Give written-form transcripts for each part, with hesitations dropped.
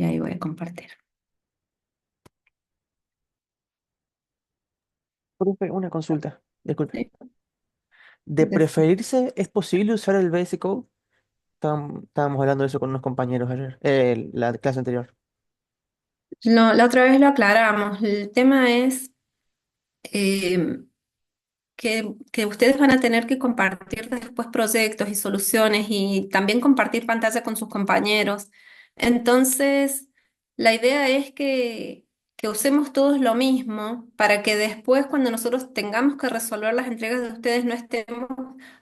Y ahí voy a compartir. Profe, una consulta, disculpe. Sí. De preferirse, ¿es posible usar el VS Code? Estábamos hablando de eso con unos compañeros ayer, la clase anterior. No, la otra vez lo aclaramos. El tema es eh, que ustedes van a tener que compartir después proyectos y soluciones y también compartir pantalla con sus compañeros. Entonces, la idea es que usemos todos lo mismo para que después, cuando nosotros tengamos que resolver las entregas de ustedes, no estemos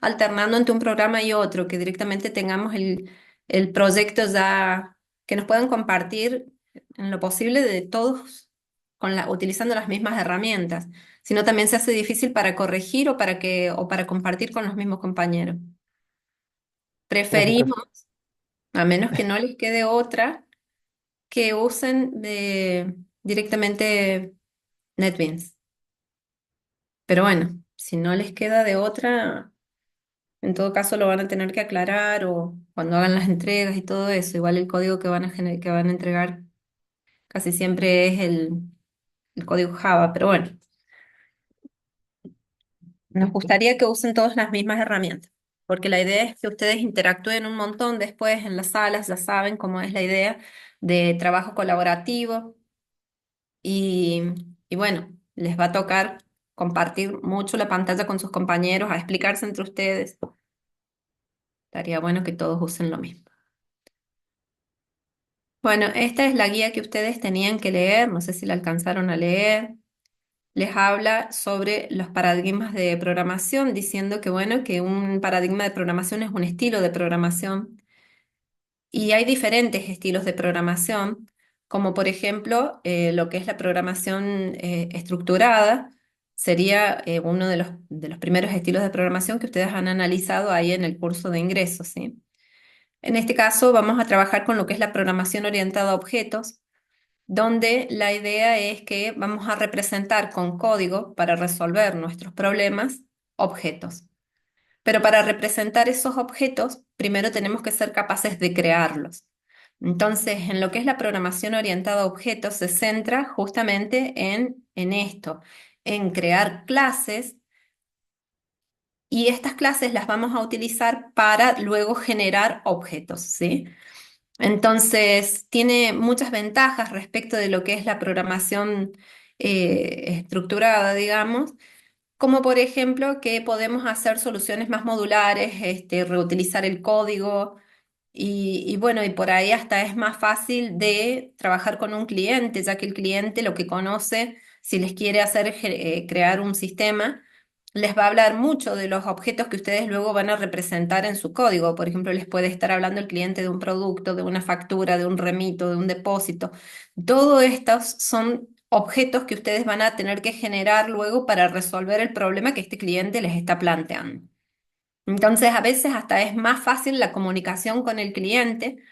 alternando entre un programa y otro, que directamente tengamos el proyecto ya, que nos puedan compartir en lo posible de todos utilizando las mismas herramientas, sino también se hace difícil para corregir o para compartir con los mismos compañeros. Gracias, profe. Preferimos, a menos que no les quede otra, que usen directamente NetBeans. Pero bueno, si no les queda de otra, en todo caso lo van a tener que aclarar o cuando hagan las entregas y todo eso. Igual el código que que van a entregar casi siempre es el código Java, pero bueno, nos gustaría que usen todas las mismas herramientas, porque la idea es que ustedes interactúen un montón después en las salas, ya saben cómo es la idea de trabajo colaborativo y, y bueno, les va a tocar compartir mucho la pantalla con sus compañeros, a explicarse entre ustedes. Estaría bueno que todos usen lo mismo. Bueno, esta es la guía que ustedes tenían que leer, no sé si la alcanzaron a leer. Les habla sobre los paradigmas de programación, diciendo que, bueno, que un paradigma de programación es un estilo de programación y hay diferentes estilos de programación, como por ejemplo lo que es la programación estructurada, sería uno de los primeros estilos de programación que ustedes han analizado ahí en el curso de ingresos, ¿sí? En este caso vamos a trabajar con lo que es la programación orientada a objetos, donde la idea es que vamos a representar con código para resolver nuestros problemas objetos. Pero para representar esos objetos, primero tenemos que ser capaces de crearlos. Entonces, en lo que es la programación orientada a objetos, se centra justamente en esto, en crear clases y estas clases las vamos a utilizar para luego generar objetos, ¿sí? Entonces, tiene muchas ventajas respecto de lo que es la programación estructurada, digamos, como por ejemplo que podemos hacer soluciones más modulares, reutilizar el código y bueno, y por ahí hasta es más fácil de trabajar con un cliente, ya que el cliente lo que conoce, si les quiere hacer crear un sistema, les va a hablar mucho de los objetos que ustedes luego van a representar en su código. Por ejemplo, les puede estar hablando el cliente de un producto, de una factura, de un remito, de un depósito. Todo estos son objetos que ustedes van a tener que generar luego para resolver el problema que este cliente les está planteando. Entonces, a veces hasta es más fácil la comunicación con el cliente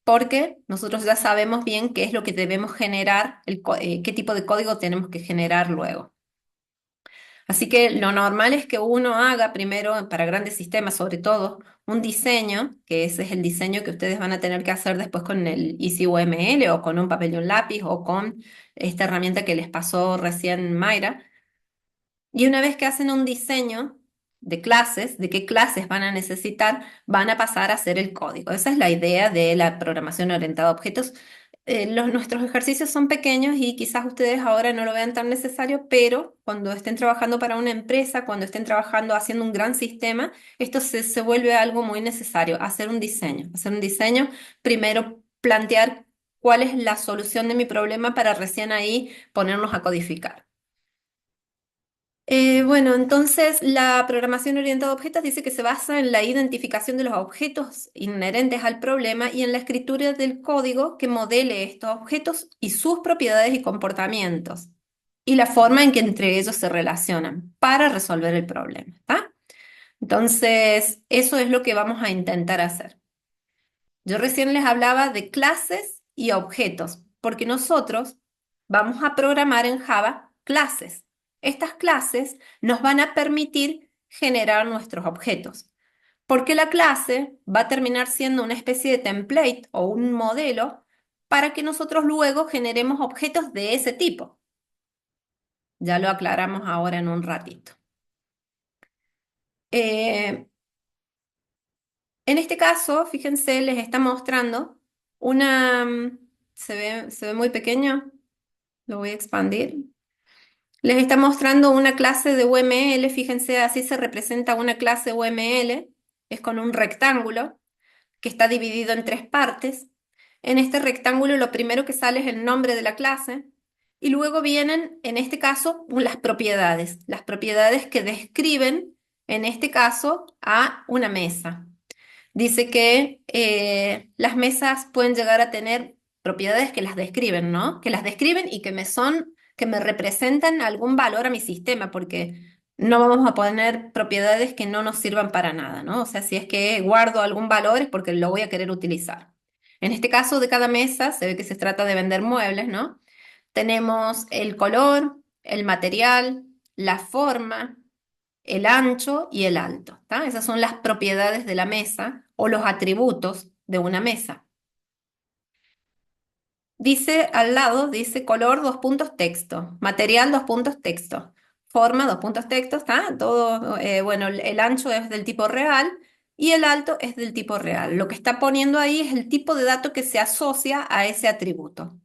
porque nosotros ya sabemos bien qué es lo que debemos generar, qué tipo de código tenemos que generar luego. Así que lo normal es que uno haga primero, para grandes sistemas sobre todo, un diseño, que ese es el diseño que ustedes van a tener que hacer después con el EasyUML o con un papel y un lápiz o con esta herramienta que les pasó recién Mayra. Y una vez que hacen un diseño de clases, de qué clases van a necesitar, van a pasar a hacer el código. Esa es la idea de la programación orientada a objetos. Nuestros ejercicios son pequeños y quizás ustedes ahora no lo vean tan necesario, pero cuando estén trabajando para una empresa, cuando estén trabajando haciendo un gran sistema, esto se vuelve algo muy necesario, hacer un diseño. Hacer un diseño, primero plantear cuál es la solución de mi problema para recién ahí ponernos a codificar. Bueno, entonces la programación orientada a objetos dice que se basa en la identificación de los objetos inherentes al problema y en la escritura del código que modele estos objetos y sus propiedades y comportamientos y la forma en que entre ellos se relacionan para resolver el problema, ¿está? Entonces, eso es lo que vamos a intentar hacer. Yo recién les hablaba de clases y objetos, porque nosotros vamos a programar en Java clases. Estas clases nos van a permitir generar nuestros objetos, porque la clase va a terminar siendo una especie de template o un modelo para que nosotros luego generemos objetos de ese tipo. Ya lo aclaramos ahora en un ratito. Eh, en este caso, fíjense, les está mostrando una... se ve muy pequeño, lo voy a expandir. Les está mostrando una clase de UML, fíjense, así se representa una clase UML, es con un rectángulo que está dividido en tres partes. En este rectángulo lo primero que sale es el nombre de la clase y luego vienen, en este caso, las propiedades que describen, en este caso, a una mesa. Dice que las mesas pueden llegar a tener propiedades que las describen, ¿no? Que las describen y que me representan algún valor a mi sistema, porque no vamos a poner propiedades que no nos sirvan para nada, ¿no? O sea, si es que guardo algún valor es porque lo voy a querer utilizar. En este caso de cada mesa, se ve que se trata de vender muebles, ¿no? Tenemos el color, el material, la forma, el ancho y el alto, ¿tá? Esas son las propiedades de la mesa o los atributos de una mesa. Dice al lado, dice color, dos puntos texto, material, dos puntos texto, forma, dos puntos texto, ¿está? Todo, bueno, el ancho es del tipo real y el alto es del tipo real. Lo que está poniendo ahí es el tipo de dato que se asocia a ese atributo.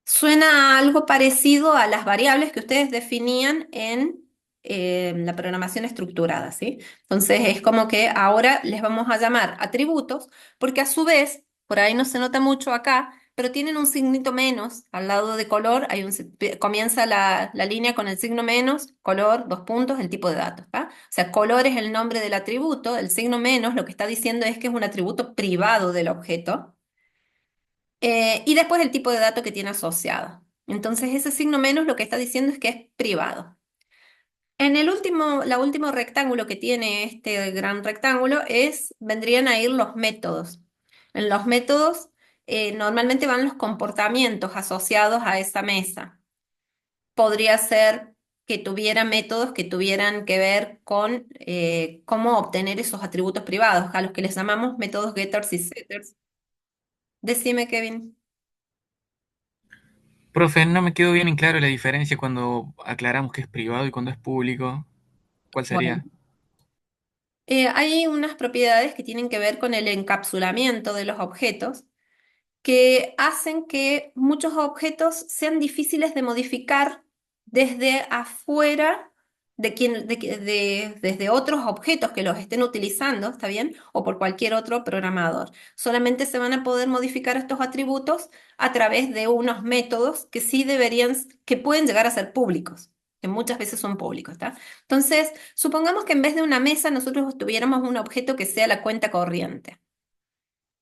Suena a algo parecido a las variables que ustedes definían en la programación estructurada, ¿sí? Entonces es como que ahora les vamos a llamar atributos, porque a su vez, por ahí no se nota mucho acá, pero tienen un signito menos al lado de color, comienza la línea con el signo menos, color, dos puntos, el tipo de datos, ¿tá? O sea, color es el nombre del atributo, el signo menos lo que está diciendo es que es un atributo privado del objeto. Y después el tipo de dato que tiene asociado. Entonces ese signo menos lo que está diciendo es que es privado. En la último rectángulo que tiene este gran rectángulo vendrían a ir los métodos. En los métodos normalmente van los comportamientos asociados a esa mesa. Podría ser que tuviera métodos que tuvieran que ver con cómo obtener esos atributos privados, a los que les llamamos métodos getters y setters. Decime, Kevin. Profe, no me quedó bien en claro la diferencia cuando aclaramos que es privado y cuando es público. ¿Cuál Bueno. sería? Hay unas propiedades que tienen que ver con el encapsulamiento de los objetos que hacen que muchos objetos sean difíciles de modificar desde afuera desde otros objetos que los estén utilizando, ¿está bien? O por cualquier otro programador. Solamente se van a poder modificar estos atributos a través de unos métodos que sí que pueden llegar a ser públicos, que muchas veces son públicos, ¿está? Entonces, supongamos que en vez de una mesa nosotros tuviéramos un objeto que sea la cuenta corriente.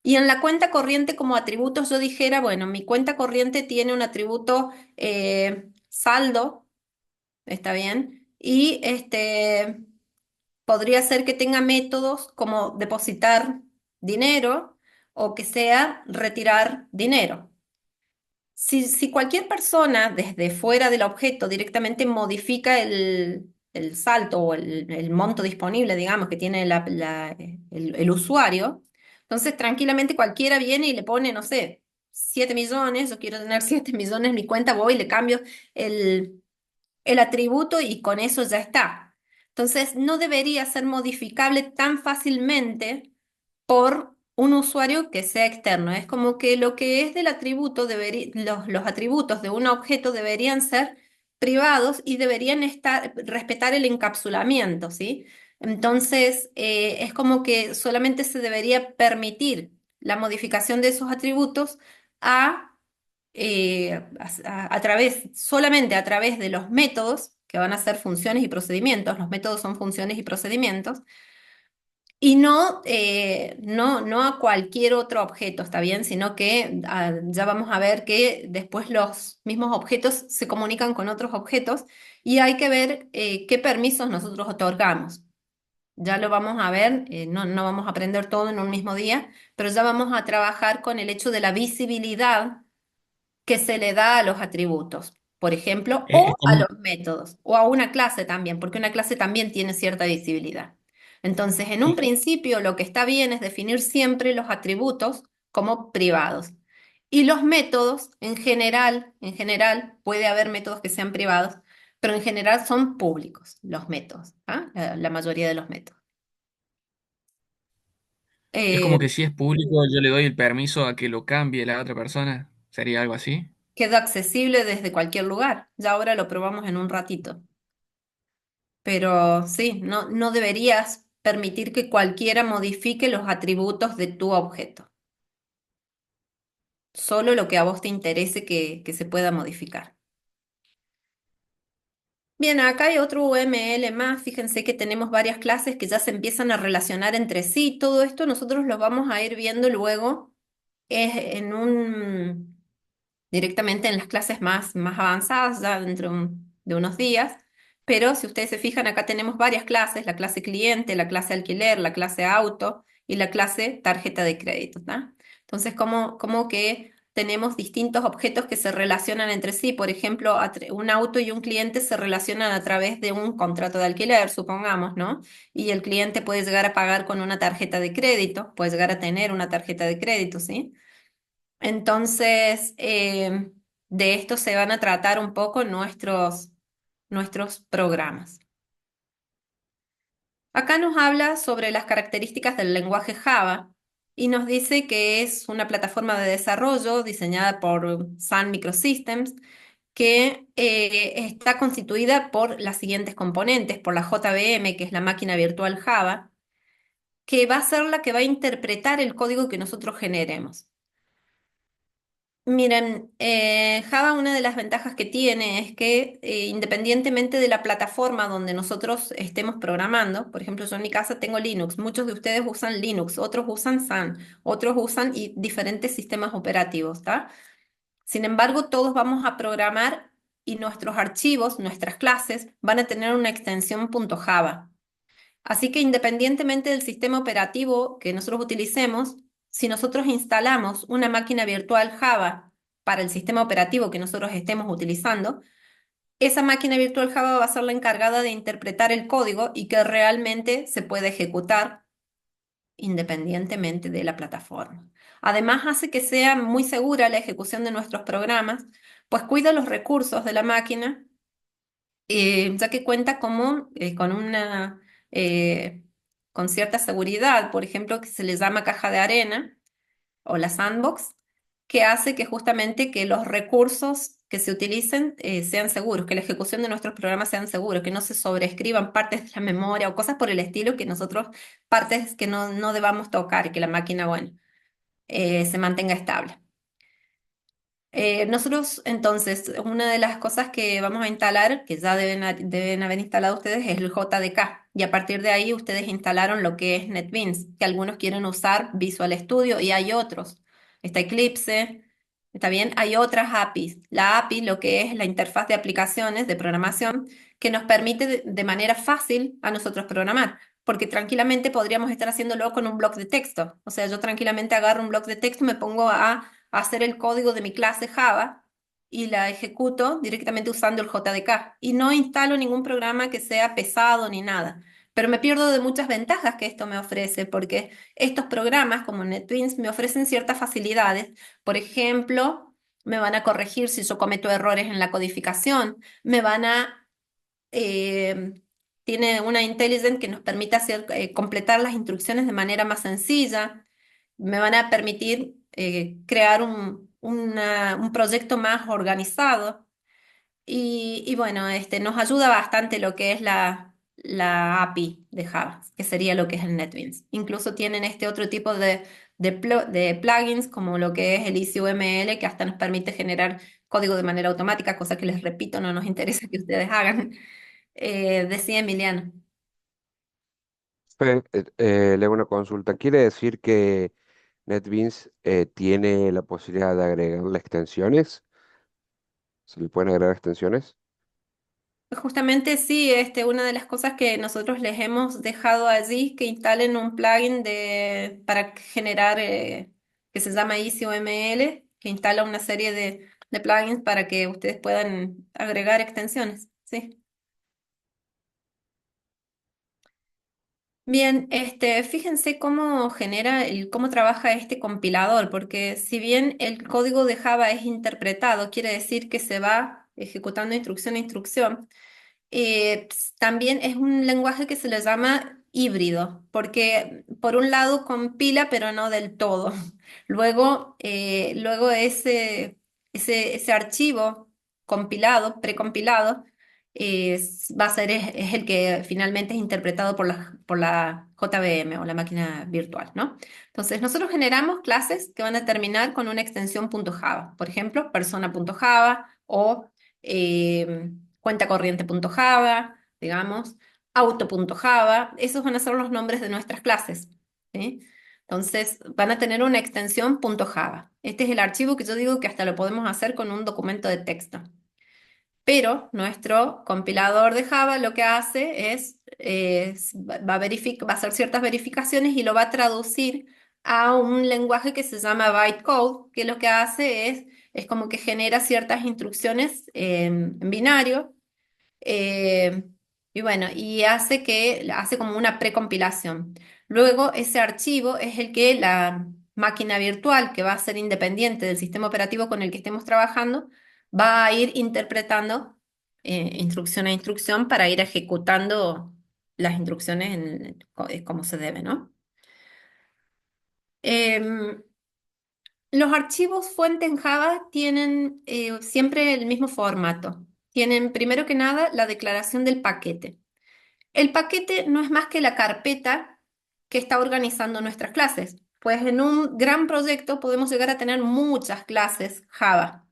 Y en la cuenta corriente como atributos yo dijera, bueno, mi cuenta corriente tiene un atributo saldo, ¿está bien? Y podría ser que tenga métodos como depositar dinero o que sea retirar dinero. Si cualquier persona desde fuera del objeto directamente modifica el salto o el monto disponible, digamos, que tiene el usuario, entonces tranquilamente cualquiera viene y le pone, no sé, 7 millones, yo quiero tener 7 millones en mi cuenta, voy y le cambio el, el atributo y con eso ya está. Entonces no debería ser modificable tan fácilmente por un usuario que sea externo. Es como que lo que es del atributo, los atributos de un objeto deberían ser privados y deberían respetar el encapsulamiento, ¿sí? Entonces, es como que solamente se debería permitir la modificación de esos atributos a, solamente a través de los métodos, que van a ser funciones y procedimientos. Los métodos son funciones y procedimientos y no a cualquier otro objeto, ¿está bien? Sino que ya vamos a ver que después los mismos objetos se comunican con otros objetos y hay que ver qué permisos nosotros otorgamos. Ya lo vamos a ver, no vamos a aprender todo en un mismo día, pero ya vamos a trabajar con el hecho de la visibilidad que se le da a los atributos, por ejemplo, Es o a como, los métodos, o a una clase también, porque una clase también tiene cierta visibilidad. Entonces, en un es- principio, lo que está bien es definir siempre los atributos como privados. Y los métodos, en general, puede haber métodos que sean privados, pero en general son públicos los métodos, ¿ah? La mayoría de los métodos. Es Eh, como que si es público, yo le doy el permiso a que lo cambie la otra persona. ¿Sería algo así? Queda accesible desde cualquier lugar. Ya ahora lo probamos en un ratito. Pero sí, no deberías permitir que cualquiera modifique los atributos de tu objeto. Solo lo que a vos te interese que se pueda modificar. Bien, acá hay otro UML más. Fíjense que tenemos varias clases que ya se empiezan a relacionar entre sí. Todo esto nosotros lo vamos a ir viendo luego en directamente en las clases más avanzadas, ya dentro de unos días. Pero si ustedes se fijan, acá tenemos varias clases, la clase cliente, la clase alquiler, la clase auto y la clase tarjeta de crédito, ¿tá? Entonces, como que tenemos distintos objetos que se relacionan entre sí. Por ejemplo, un auto y un cliente se relacionan a través de un contrato de alquiler, supongamos, ¿no? Y el cliente puede llegar a pagar con una tarjeta de crédito, puede llegar a tener una tarjeta de crédito, ¿sí? Entonces, de esto se van a tratar un poco nuestros programas. Acá nos habla sobre las características del lenguaje Java y nos dice que es una plataforma de desarrollo diseñada por Sun Microsystems que está constituida por las siguientes componentes, por la JVM, que es la máquina virtual Java, que va a ser la que va a interpretar el código que nosotros generemos. Miren, Java una de las ventajas que tiene es que independientemente de la plataforma donde nosotros estemos programando, por ejemplo, yo en mi casa tengo Linux, muchos de ustedes usan Linux, otros usan Sun, otros usan diferentes sistemas operativos, ¿está? Sin embargo, todos vamos a programar y nuestros archivos, nuestras clases, van a tener una extensión .java. Así que independientemente del sistema operativo que nosotros utilicemos, si nosotros instalamos una máquina virtual Java para el sistema operativo que nosotros estemos utilizando, esa máquina virtual Java va a ser la encargada de interpretar el código y que realmente se pueda ejecutar independientemente de la plataforma. Además, hace que sea muy segura la ejecución de nuestros programas, pues cuida los recursos de la máquina ya que cuenta eh, con cierta seguridad, por ejemplo, que se le llama caja de arena o la sandbox, que hace que justamente que los recursos que se utilicen sean seguros, que la ejecución de nuestros programas sean seguros, que no se sobreescriban partes de la memoria o cosas por el estilo, que nosotros, partes que no debamos tocar y que la máquina, bueno, se mantenga estable. Nosotros, entonces, una de las cosas que vamos a instalar, que ya deben haber instalado ustedes, es el JDK. Y a partir de ahí ustedes instalaron lo que es NetBeans, que algunos quieren usar Visual Studio y hay otros. Está Eclipse, está bien, hay otras APIs. La API, lo que es la interfaz de aplicaciones de programación, que nos permite de manera fácil a nosotros programar. Porque tranquilamente podríamos estar haciéndolo con un bloc de texto. O sea, yo tranquilamente agarro un bloc de texto, me pongo a hacer el código de mi clase Java y la ejecuto directamente usando el JDK. Y no instalo ningún programa que sea pesado ni nada. Pero me pierdo de muchas ventajas que esto me ofrece, porque estos programas como NetBeans me ofrecen ciertas facilidades. Por ejemplo, me van a corregir si yo cometo errores en la codificación, me van a... eh, tiene una intelligence que nos permite completar las instrucciones de manera más sencilla, me van a permitir crear un proyecto más organizado y bueno, nos ayuda bastante lo que es la API de Java, que sería lo que es el NetBeans. Incluso tienen este otro tipo de plugins como lo que es el EasyUML, que hasta nos permite generar código de manera automática, cosa que les repito, no nos interesa que ustedes hagan. Decía Emiliano. Le hago una consulta. ¿Quiere decir que NetBeans tiene la posibilidad de agregarle extensiones? ¿Se le pueden agregar extensiones? Justamente sí, una de las cosas que nosotros les hemos dejado allí, que instalen un plugin para generar, que se llama EasyOML, que instala una serie de plugins para que ustedes puedan agregar extensiones. Sí. Bien, fíjense cómo cómo trabaja este compilador, porque si bien el código de Java es interpretado, quiere decir que se va ejecutando instrucción a instrucción. También es un lenguaje que se le llama híbrido, porque por un lado compila, pero no del todo. Luego ese archivo compilado, precompilado, va a ser, es el que finalmente es interpretado por la JVM o la máquina virtual, ¿no? Entonces, nosotros generamos clases que van a terminar con una extensión .java, por ejemplo, persona.java o cuenta corriente.java, digamos, auto.java, esos van a ser los nombres de nuestras clases, ¿sí? Entonces, van a tener una extensión .java. Este es el archivo que yo digo que hasta lo podemos hacer con un documento de texto. Pero nuestro compilador de Java lo que hace va a hacer ciertas verificaciones y lo va a traducir a un lenguaje que se llama bytecode, que lo que hace es como que genera ciertas instrucciones en binario, eh, y bueno, hace como una precompilación. Luego ese archivo es el que la máquina virtual, que va a ser independiente del sistema operativo con el que estemos trabajando, va a ir interpretando instrucción a instrucción para ir ejecutando las instrucciones como se debe, ¿no? Em, los archivos fuente en Java tienen siempre el mismo formato. Tienen primero que nada la declaración del paquete. El paquete no es más que la carpeta que está organizando nuestras clases. Pues en un gran proyecto podemos llegar a tener muchas clases Java,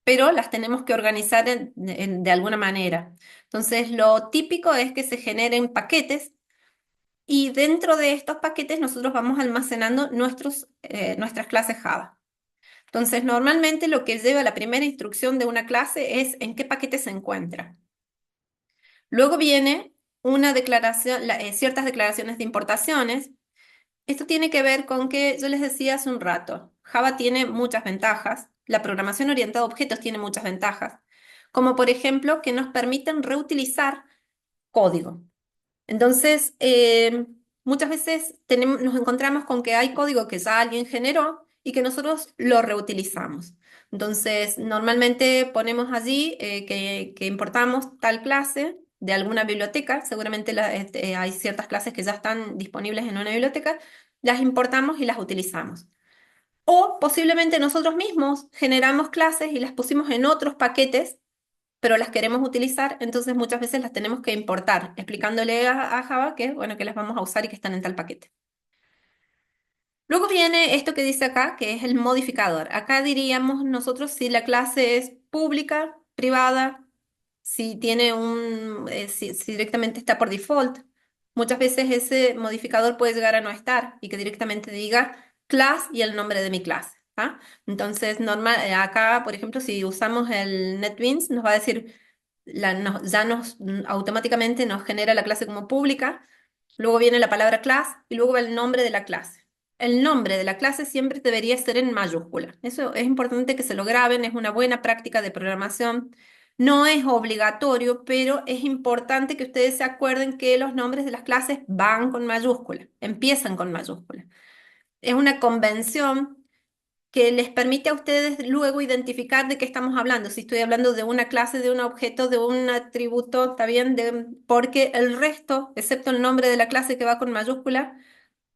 pero las tenemos que organizar de alguna manera. Entonces, lo típico es que se generen paquetes y dentro de estos paquetes nosotros vamos almacenando nuestras clases Java. Entonces, normalmente lo que lleva la primera instrucción de una clase es en qué paquete se encuentra. Luego viene una declaración, ciertas declaraciones de importaciones. Esto tiene que ver con que yo les decía hace un rato, Java tiene muchas ventajas, la programación orientada a objetos tiene muchas ventajas, como por ejemplo que nos permiten reutilizar código. Entonces, muchas veces nos encontramos con que hay código que ya alguien generó y que nosotros lo reutilizamos. Entonces, normalmente ponemos allí que importamos tal clase de alguna biblioteca, seguramente hay ciertas clases que ya están disponibles en una biblioteca, las importamos y las utilizamos. O posiblemente nosotros mismos generamos clases y las pusimos en otros paquetes pero las queremos utilizar, entonces muchas veces las tenemos que importar, explicándole a Java que, bueno, que las vamos a usar y que están en tal paquete. Luego viene esto que dice acá, que es el modificador. Acá diríamos nosotros si la clase es pública, privada, si directamente está por default. Muchas veces ese modificador puede llegar a no estar y que directamente diga class y el nombre de mi clase. ¿Ah? Entonces, acá, por ejemplo, si usamos el NetBeans, nos va a decir, automáticamente nos genera la clase como pública, luego viene la palabra class y luego va el nombre de la clase. El nombre de la clase siempre debería ser en mayúscula. Eso es importante que se lo graben, es una buena práctica de programación. No es obligatorio, pero es importante que ustedes se acuerden que los nombres de las clases van con mayúscula, empiezan con mayúscula. Es una convención que les permite a ustedes luego identificar de qué estamos hablando. Si estoy hablando de una clase, de un objeto, de un atributo, está bien, porque el resto, excepto el nombre de la clase que va con mayúscula,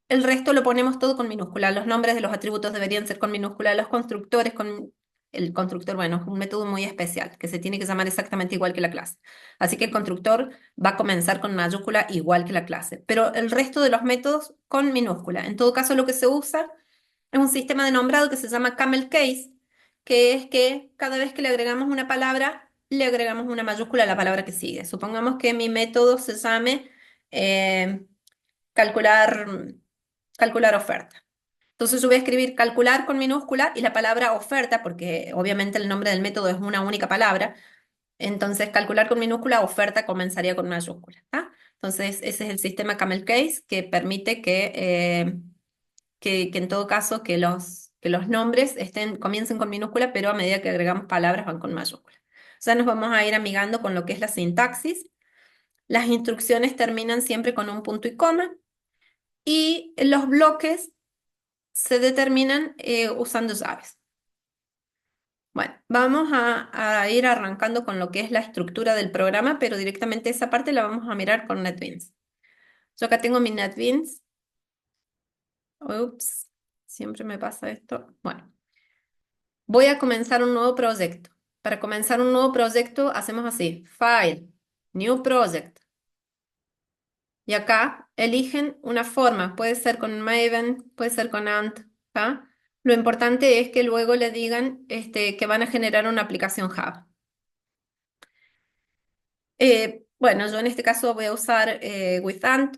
el resto lo ponemos todo con minúscula. Los nombres de los atributos deberían ser con minúscula, los constructores con... El constructor, bueno, es un método muy especial, que se tiene que llamar exactamente igual que la clase. Así que el constructor va a comenzar con mayúscula igual que la clase, pero el resto de los métodos con minúscula. En todo caso, lo que se usa es un sistema de nombrado que se llama camel case, que es que cada vez que le agregamos una palabra, le agregamos una mayúscula a la palabra que sigue. Supongamos que mi método se llame eh, calcular, calcular oferta. Entonces yo voy a escribir calcular con minúscula y la palabra oferta, porque obviamente el nombre del método es una única palabra. Entonces calcular con minúscula, oferta comenzaría con mayúscula. ¿Ah? Entonces ese es el sistema camel case que permite que en todo caso que los nombres comiencen con minúscula, pero a medida que agregamos palabras van con mayúscula. Ya nos vamos a ir amigando con lo que es la sintaxis. Las instrucciones terminan siempre con un punto y coma y los bloques se determinan usando llaves. Bueno, vamos a ir arrancando con lo que es la estructura del programa, pero directamente esa parte la vamos a mirar con NetBeans. Yo acá tengo mi NetBeans. Ups, siempre me pasa esto. Bueno, voy a comenzar un nuevo proyecto. Para comenzar un nuevo proyecto hacemos así, File, New Project. Y acá eligen una forma, puede ser con Maven, puede ser con Ant, ¿tá? Lo importante es que luego le digan que van a generar una aplicación Java. Bueno, yo en este caso voy a usar with Ant,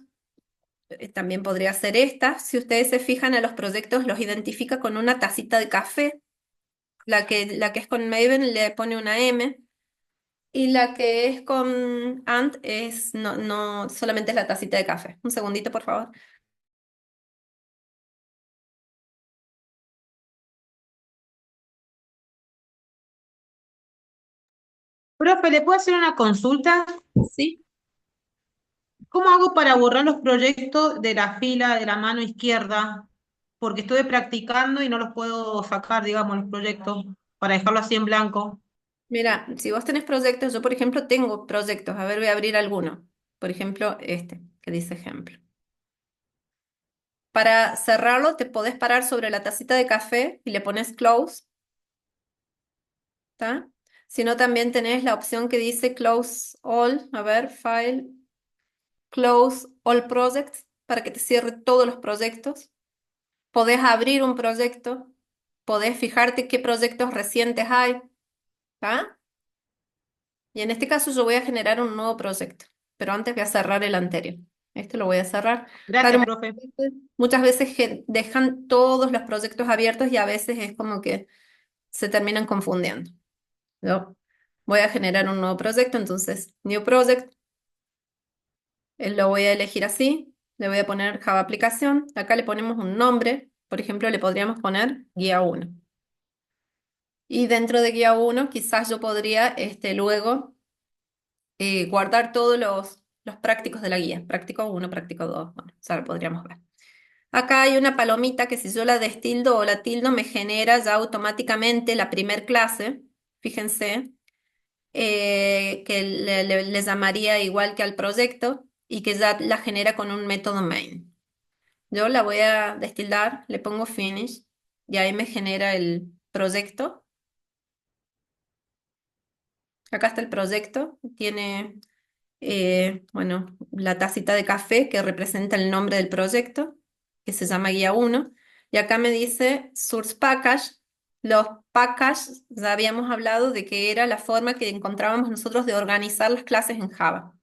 también podría ser esta. Si ustedes se fijan a los proyectos, los identifica con una tacita de café. La que es con Maven le pone una M. Y la que es con Ant es, no, no, solamente es la tacita de café. Un segundito, por favor. Profe, ¿le puedo hacer una consulta? Sí. ¿Cómo hago para borrar los proyectos de la fila de la mano izquierda? Porque estuve practicando y no los puedo sacar, digamos, los proyectos, para dejarlo así en blanco. Mira, si vos tenés proyectos, yo por ejemplo tengo proyectos. A ver, voy a abrir alguno. Por ejemplo, este, que dice ejemplo. Para cerrarlo, te podés parar sobre la tacita de café y le pones close, ¿está? Si no, también tenés la opción que dice close all. A ver, file, close all projects, para que te cierre todos los proyectos. Podés abrir un proyecto, podés fijarte qué proyectos recientes hay, ¿está? Y en este caso yo voy a generar un nuevo proyecto, pero antes voy a cerrar el anterior. Este lo voy a cerrar. Claro, Gracias, profe. muchas veces dejan todos los proyectos abiertos y a veces es como que se terminan confundiendo. Yo voy a generar un nuevo proyecto, entonces New Project, lo voy a elegir así, le voy a poner Java Aplicación, acá le ponemos un nombre, por ejemplo le podríamos poner Guía 1. Y dentro de Guía 1 quizás yo podría luego guardar todos los prácticos de la guía, práctico 1, práctico 2, bueno, ya lo podríamos ver. Acá hay una palomita que si yo la destildo o la tildo me genera ya automáticamente la primer clase, fíjense, que le llamaría igual que al proyecto y que ya la genera con un método main. Yo la voy a destildar, le pongo finish y ahí me genera el proyecto. Acá está el proyecto, tiene bueno, la tacita de café que representa el nombre del proyecto, que se llama Guía 1. Y acá me dice Source Package. Los packages, ya habíamos hablado de que era la forma que encontrábamos nosotros de organizar las clases en Java.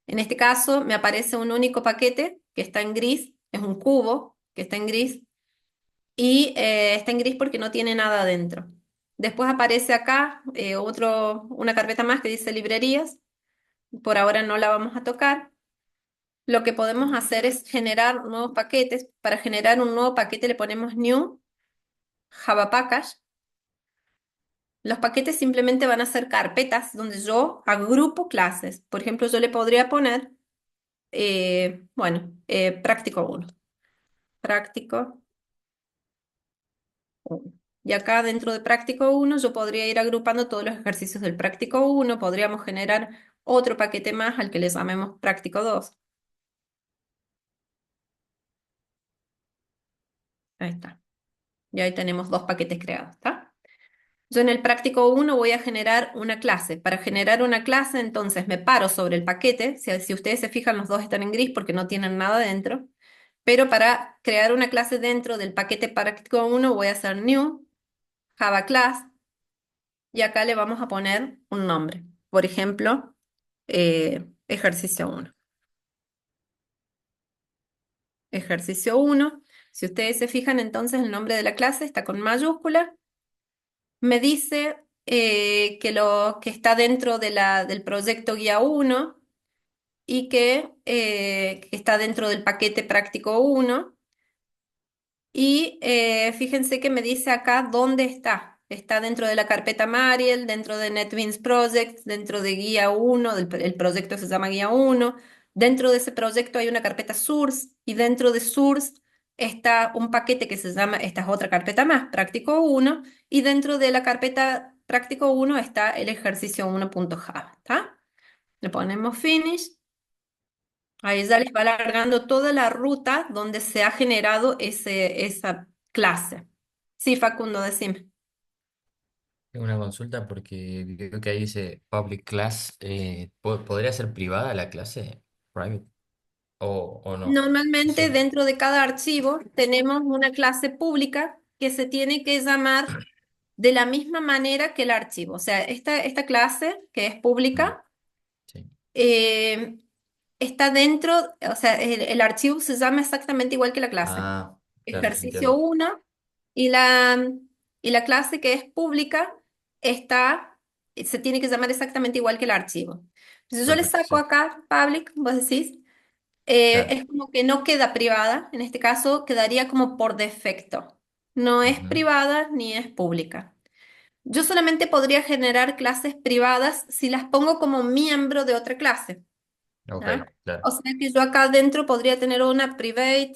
En este caso me aparece un único paquete que está en gris, es un cubo que está en gris, y está en gris porque no tiene nada adentro. Después aparece acá una carpeta más que dice librerías. Por ahora no la vamos a tocar. Lo que podemos hacer es generar nuevos paquetes. Para generar un nuevo paquete le ponemos new Java Package. Los paquetes simplemente van a ser carpetas donde yo agrupo clases. Por ejemplo, yo le podría poner, bueno, práctico 1. Práctico 1. Y acá dentro de práctico 1 yo podría ir agrupando todos los ejercicios del práctico 1. Podríamos generar otro paquete más al que le llamemos práctico 2. Ahí está. Y ahí tenemos dos paquetes creados, ¿está? Yo en el práctico 1 voy a generar una clase. Para generar una clase, entonces me paro sobre el paquete. Si ustedes se fijan, los dos están en gris porque no tienen nada dentro. Pero para crear una clase dentro del paquete práctico 1 voy a hacer new Java class y acá le vamos a poner un nombre. Por ejemplo, ejercicio 1. Ejercicio 1. Si ustedes se fijan, entonces el nombre de la clase está con mayúscula. Me dice que lo que está dentro del proyecto Guía 1 y que está dentro del paquete práctico 1. Y fíjense que me dice acá dónde está. está dentro de la carpeta Mariel, dentro de NetBeans Project, dentro de Guía 1, el proyecto se llama Guía 1. Dentro de ese proyecto hay una carpeta Source y dentro de Source está un paquete que se llama, esta es otra carpeta más, Práctico 1, y dentro de la carpeta Práctico 1 está el ejercicio 1.java, ¿está? Le ponemos Finish. Ahí ya les va alargando toda la ruta donde se ha generado esa clase. Sí, Facundo, decime. Tengo una consulta porque veo que ahí dice public class. ¿Podría ser privada la clase? Private. ¿O no? Normalmente Eso. dentro de cada archivo tenemos una clase pública que se tiene que llamar de la misma manera que el archivo. O sea, esta clase que es Mm, pública sí. eh, está dentro, o sea, el archivo se llama exactamente igual que la clase. Ah, claro, Ejercicio entiendo. 1 y la clase que es pública está, se tiene que llamar exactamente igual que el archivo. Si yo le Perfecto, saco sí. acá public, vos decís, Claro. es como que no queda privada, en este caso quedaría como por defecto. No es Ujú. privada ni es pública. Yo solamente podría generar clases privadas si las pongo como miembro de otra clase. Ok, ¿Ah? claro. O sea que yo acá adentro podría tener una private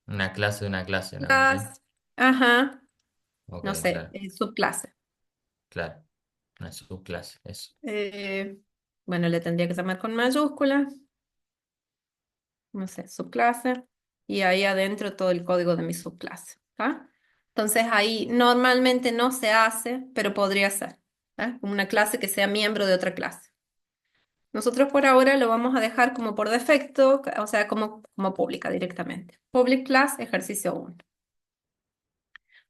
Una clase de una clase, una cosa así. class, ajá, Ok, no sé, claro, subclase. claro. Una subclase, eso. Eh, bueno, le tendría que llamar con mayúsculas, no sé, subclase, y ahí adentro todo el código de mi subclase. ¿Ah? Entonces ahí normalmente no se hace, pero podría ser. ¿Ah? Como una clase que sea miembro de otra clase. Nosotros por ahora lo vamos a dejar como por defecto, o sea, como pública directamente. Public class, ejercicio 1.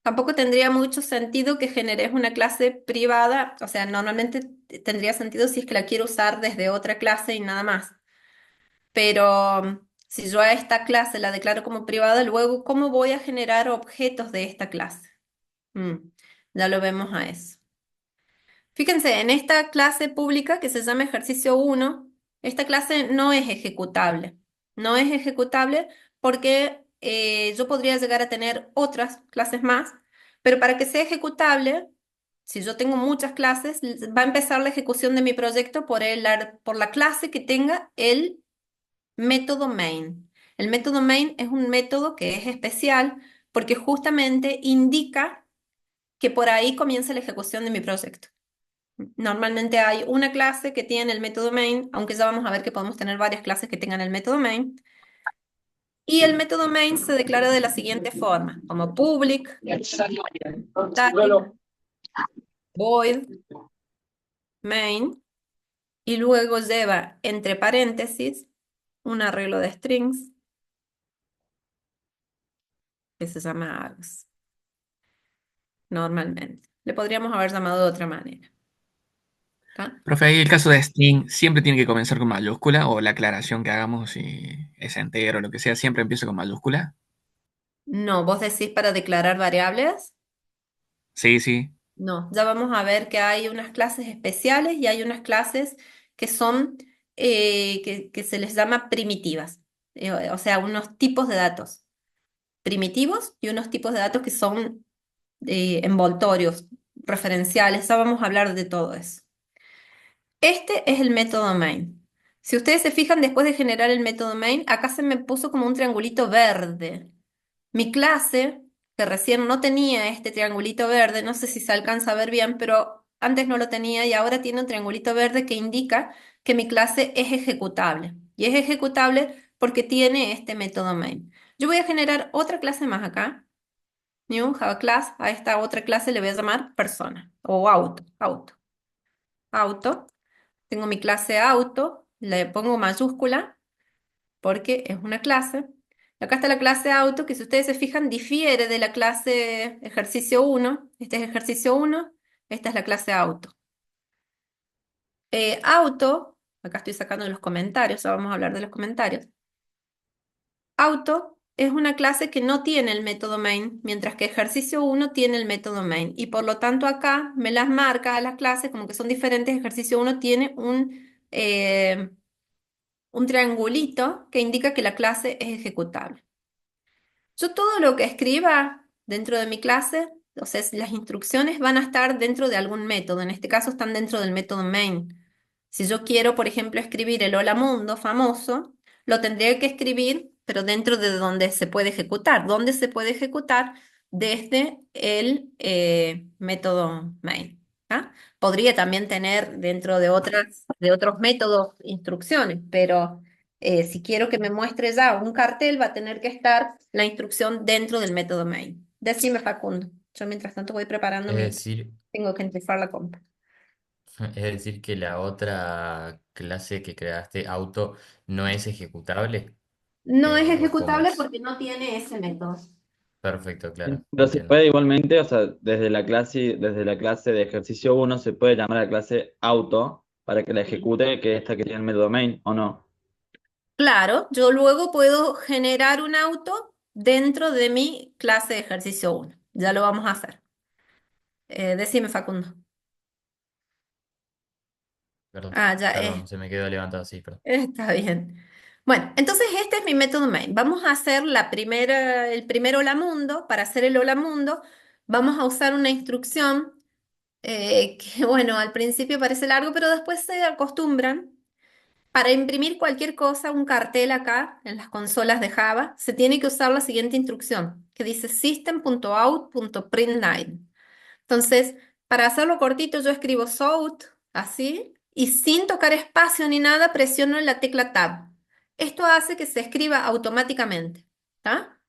Tampoco tendría mucho sentido que generes una clase privada, o sea, normalmente tendría sentido si es que la quiero usar desde otra clase y nada más. Pero si yo a esta clase la declaro como privada, luego, ¿cómo voy a generar objetos de esta clase? Mm, ya lo vemos a eso. Fíjense, en esta clase pública que se llama ejercicio 1, esta clase no es ejecutable. No es ejecutable porque yo podría llegar a tener otras clases más, pero para que sea ejecutable, si yo tengo muchas clases, va a empezar la ejecución de mi proyecto por la clase que tenga el método main. El método main es un método que es especial porque justamente indica que por ahí comienza la ejecución de mi proyecto. Normalmente hay una clase que tiene el método main, aunque ya vamos a ver que podemos tener varias clases que tengan el método main. Y el método main se declara de la siguiente forma, como public, static, void, main, y luego lleva entre paréntesis un arreglo de strings que se llama args, normalmente. Le podríamos haber llamado de otra manera. ¿Tá? Profe, ahí el caso de string siempre tiene que comenzar con mayúscula o la aclaración que hagamos si es entero o lo que sea, siempre empieza con mayúscula. No, vos decís para declarar variables. Sí, sí. No, ya vamos a ver que hay unas clases especiales y hay unas clases que son, que se les llama primitivas, o sea, unos tipos de datos primitivos y unos tipos de datos que son envoltorios, referenciales. Ya vamos a hablar de todo eso. Este es el método main. Si ustedes se fijan, después de generar el método main, acá se me puso como un triangulito verde. Mi clase, que recién no tenía este triangulito verde, no sé si se alcanza a ver bien, pero antes no lo tenía y ahora tiene un triangulito verde que indica que mi clase es ejecutable. Y es ejecutable porque tiene este método main. Yo voy a generar otra clase más acá. New Java class. A esta otra clase le voy a llamar persona o auto. Tengo mi clase auto, le pongo mayúscula porque es una clase. Acá está la clase auto, que si ustedes se fijan, difiere de la clase ejercicio 1. Este es ejercicio 1, esta es la clase auto. Auto, acá estoy sacando los comentarios, ahora vamos a hablar de los comentarios. Auto es una clase que no tiene el método main, mientras que ejercicio 1 tiene el método main. Y por lo tanto acá me las marca a las clases como que son diferentes. Ejercicio 1 tiene un triangulito que indica que la clase es ejecutable. Yo todo lo que escriba dentro de mi clase o sea, las instrucciones van a estar dentro de algún método, en este caso están dentro del método main. Si yo quiero, por ejemplo, escribir el hola mundo famoso, lo tendría que escribir, pero dentro de donde se puede ejecutar. ¿Dónde se puede ejecutar? Desde el método main. ¿Ah? Podría también tener dentro de otros métodos instrucciones, pero si quiero que me muestre ya un cartel, va a tener que estar la instrucción dentro del método main. Decime, Facundo. Yo mientras tanto voy preparando Es mi... decir, Tengo que enchufar la compra. es decir que la otra clase que creaste, auto, no es ejecutable, No es o cómo ejecutable es. porque no tiene ese método. Perfecto, claro, Pero se entiendo. puede igualmente, o sea, desde la clase de ejercicio uno se puede llamar a la clase auto para que la Sí. ejecute, que es esta que tiene el método main, ¿o no? Claro, yo luego puedo generar un auto dentro de mi clase de ejercicio uno. Ya lo vamos a hacer. Decime, Facundo. Perdón, Ah, ya es. perdón, se me quedó levantado así, perdón. Está bien. Bueno, entonces este es mi método main. Vamos a hacer el primer hola mundo. Para hacer el hola mundo, vamos a usar una instrucción que, bueno, al principio parece largo, pero después se acostumbran. Para imprimir cualquier cosa, un cartel acá en las consolas de Java, se tiene que usar la siguiente instrucción, que dice system.out.println. Entonces, para hacerlo cortito, yo escribo south, así, y sin tocar espacio ni nada, presiono la tecla Tab. Esto hace que se escriba automáticamente. ¿Tá?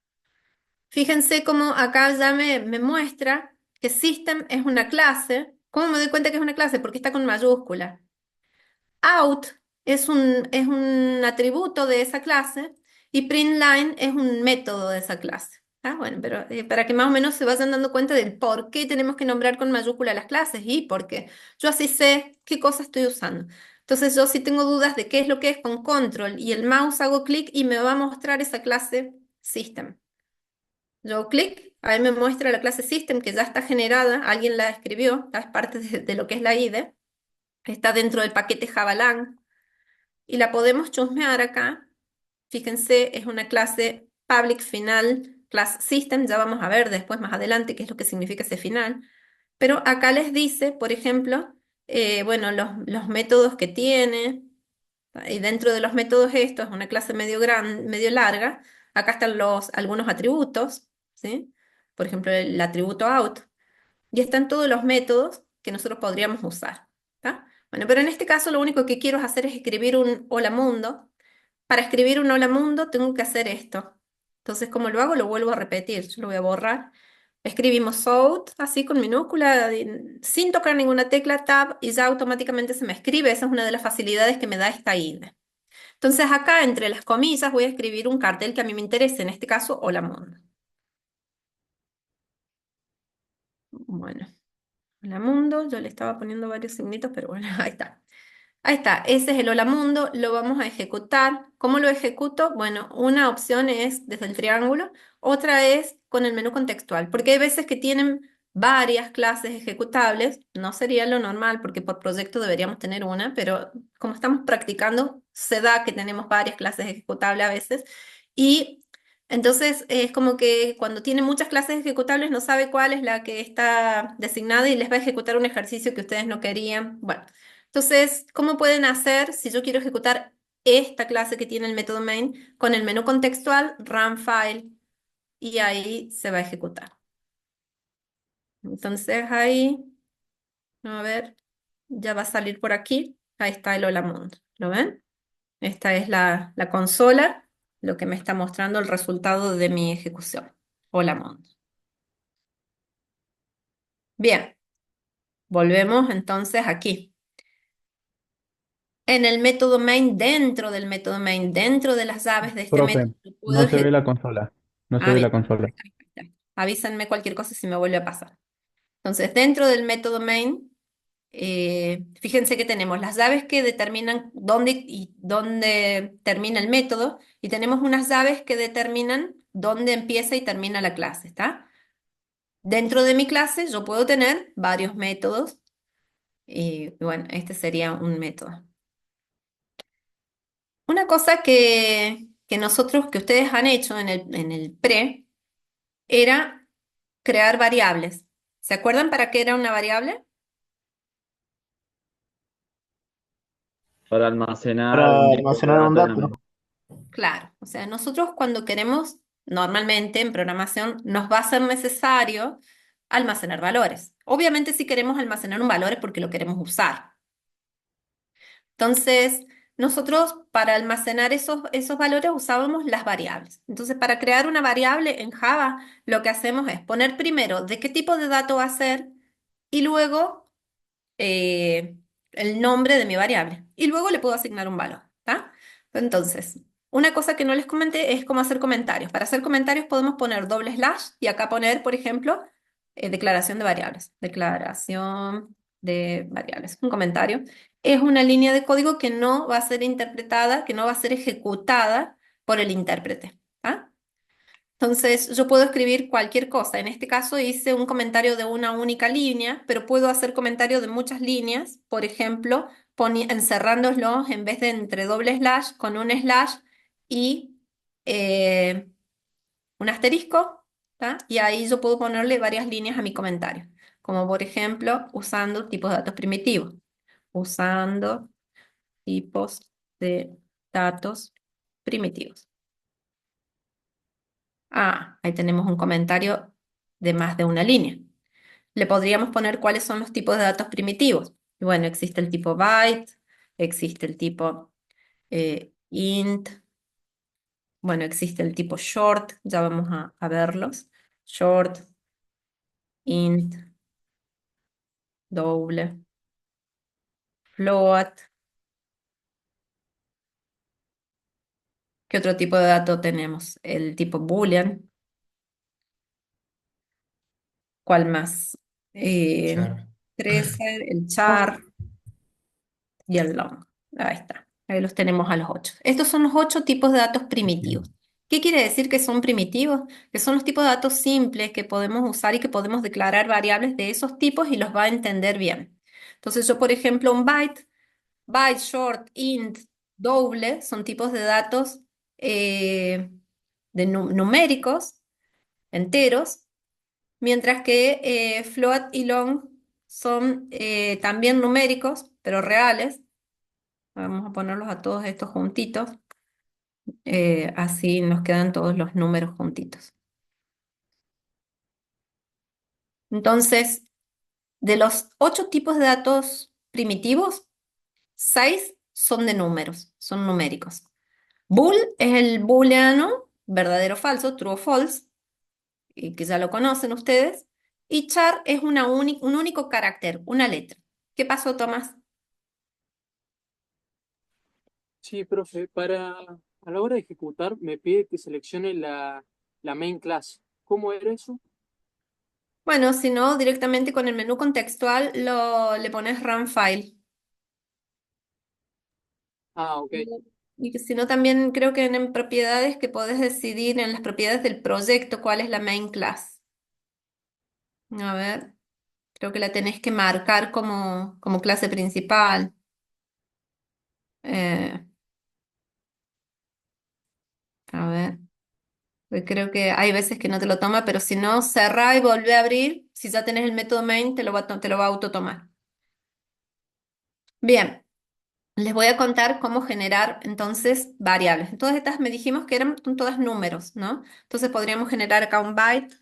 Fíjense cómo acá ya me muestra que system es una clase. ¿Cómo me doy cuenta que es una clase? Porque está con mayúscula. Out es un atributo de esa clase y println es un método de esa clase. ¿Tá? Bueno, pero para que más o menos se vayan dando cuenta del por qué tenemos que nombrar con mayúscula las clases y por qué. Yo así sé qué cosa estoy usando. Entonces yo si tengo dudas de qué es lo que es con control y el mouse hago clic y me va a mostrar esa clase system. Yo hago clic, ahí me muestra la clase system que ya está generada, alguien la escribió, ¿tá? Es parte de lo que es la IDE, está dentro del paquete Javalang y la podemos chusmear acá. Fíjense, es una clase public final class system, ya vamos a ver después más adelante qué es lo que significa ese final, pero acá les dice, por ejemplo, bueno, los métodos que tiene, y dentro de los métodos esto es una clase medio larga, acá están algunos atributos, ¿sí? Por ejemplo, el atributo out, y están todos los métodos que nosotros podríamos usar, ¿tá? Bueno, pero en este caso lo único que quiero hacer es escribir un hola mundo. Para escribir un hola mundo tengo que hacer esto. Entonces, ¿cómo lo hago? Lo vuelvo a repetir. Yo lo voy a borrar. Escribimos out, así con minúscula, sin tocar ninguna tecla tab, y ya automáticamente se me escribe. Esa es una de las facilidades que me da esta IDE. Entonces, acá entre las comillas voy a escribir un cartel que a mí me interese, en este caso, hola mundo. Bueno, hola mundo, yo le estaba poniendo varios signitos, pero bueno, ahí está. Ahí está, ese es el hola mundo, lo vamos a ejecutar. ¿Cómo lo ejecuto? Bueno, una opción es desde el triángulo, otra es con el menú contextual, porque hay veces que tienen varias clases ejecutables, no sería lo normal porque por proyecto deberíamos tener una, pero como estamos practicando, se da que tenemos varias clases ejecutables a veces y entonces es como que cuando tiene muchas clases ejecutables no sabe cuál es la que está designada y les va a ejecutar un ejercicio que ustedes no querían. Bueno. Entonces, ¿cómo pueden hacer si yo quiero ejecutar esta clase que tiene el método main con el menú contextual, run file, y ahí se va a ejecutar? Entonces ahí, a ver, ya va a salir por aquí. Ahí está el hola mundo. ¿Lo ven? Esta es la consola, lo que me está mostrando el resultado de mi ejecución. Hola mundo. Bien, volvemos entonces aquí. En el método main, dentro del método main, dentro de las llaves de este método, Profe, yo puedo no se ve ejecutar. la consola. No se Ah, ve bien. la consola. Ahí está. Avísenme cualquier cosa si me vuelve a pasar. Entonces, dentro del método main, fíjense que tenemos las llaves que determinan dónde termina el método y tenemos unas llaves que determinan dónde empieza y termina la clase, ¿está? Dentro de mi clase yo puedo tener varios métodos y bueno, este sería un método. Una cosa que ustedes han hecho en el pre, era crear variables. ¿Se acuerdan para qué era una variable? Para almacenar Para un tipo de almacenar un datos en la dato. memoria. Claro, o sea, nosotros cuando queremos, normalmente en programación, nos va a ser necesario almacenar valores. Obviamente si queremos almacenar un valor es porque lo queremos usar. Entonces, nosotros para almacenar esos valores usábamos las variables. Entonces, para crear una variable en Java, lo que hacemos es poner primero de qué tipo de dato va a ser y luego eh, el nombre de mi variable. Y luego le puedo asignar un valor, ¿tá? Entonces, una cosa que no les comenté es cómo hacer comentarios. Para hacer comentarios podemos poner doble slash y acá poner, por ejemplo, declaración de variables. Declaración de variables. Un comentario es una línea de código que no va a ser interpretada, que no va a ser ejecutada por el intérprete. ¿Tá? Entonces, yo puedo escribir cualquier cosa. En este caso hice un comentario de una única línea, pero puedo hacer comentario de muchas líneas. Por ejemplo, encerrándolos en vez de entre doble slash, con un slash y eh, un asterisco, ¿tá? Y ahí yo puedo ponerle varias líneas a mi comentario. Como por ejemplo, usando tipos de datos primitivos. Usando tipos de datos primitivos. Ah, ahí tenemos un comentario de más de una línea. Le podríamos poner cuáles son los tipos de datos primitivos. Y bueno, existe el tipo byte, existe el tipo int, bueno, existe el tipo short, ya vamos a verlos. Short, int, double, float. ¿Qué otro tipo de dato tenemos? El tipo boolean. ¿Cuál más? Eh, Char. tracer, el char y el long. Ahí está. Ahí los tenemos a los 8. Estos son los 8 tipos de datos primitivos. ¿Qué quiere decir que son primitivos? Que son los tipos de datos simples que podemos usar y que podemos declarar variables de esos tipos y los va a entender bien. Entonces yo, por ejemplo, un byte, short, int, doble, son tipos de datos numéricos, enteros, mientras que float y long son también numéricos, pero reales. Vamos a ponerlos a todos estos juntitos, así nos quedan todos los números juntitos. Entonces, de los 8 tipos de datos primitivos, 6 son de números, son numéricos. Bool es el booleano, verdadero o falso, true o false, y que ya lo conocen ustedes. Y char es un único carácter, una letra. ¿Qué pasó, Tomás? Sí, profe, a la hora de ejecutar me pide que seleccione la main class. ¿Cómo era eso? Bueno, si no, directamente con el menú contextual le pones run file. Ah, ok. Y que si no, también creo que en propiedades que podés decidir en las propiedades del proyecto cuál es la main class. A ver, creo que la tenés que marcar como clase principal. Eh, a ver, pues creo que hay veces que no te lo toma, pero si no, cerrá y volvé a abrir. Si ya tenés el método main, te lo va a autotomar. Bien. Les voy a contar cómo generar entonces variables. Todas estas me dijimos que eran todas números, ¿no? Entonces podríamos generar acá un byte